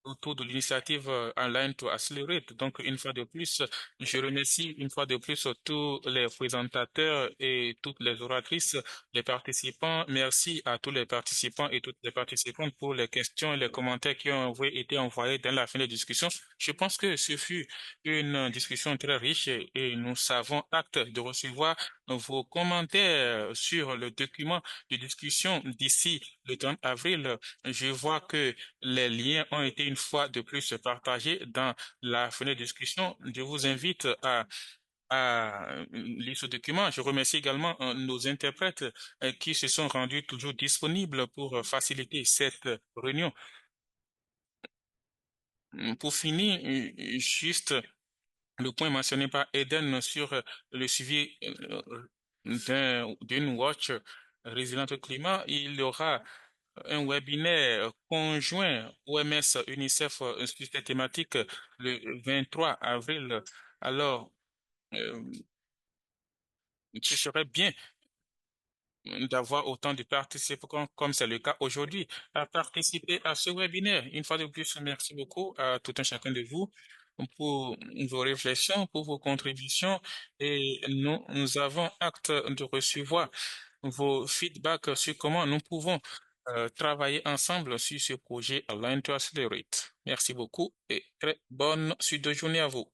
Speaker 1: autour de l'initiative Align to Accelerate. Donc, une fois de plus, je remercie une fois de plus tous les présentateurs et toutes les oratrices, les participants. Merci à tous les participants et toutes les participantes pour les questions et les commentaires qui ont été envoyés dans la fin de discussion. Je pense que ce fut une discussion très riche et nous savons acte de recevoir vos commentaires sur le document de discussion d'ici le 30 avril. Je vois que les liens ont été une fois de plus partagés dans la fenêtre de discussion. Je vous invite à lire ce document. Je remercie également nos interprètes qui se sont rendus toujours disponibles pour faciliter cette réunion. Pour finir, juste le point mentionné par Eden sur le suivi d'une watch résiliente au climat, il y aura un webinaire conjoint OMS-UNICEF sur cette thématique le 23 avril. Alors, euh, ce serait bien d'avoir autant de participants comme c'est le cas aujourd'hui à participer à ce webinaire. Une fois de plus, merci beaucoup à tout un chacun de vous pour vos réflexions, pour vos contributions et nous avons acte de recevoir vos feedbacks sur comment nous pouvons travailler ensemble sur ce projet Align to Accelerate. Merci beaucoup et très bonne suite de journée à vous.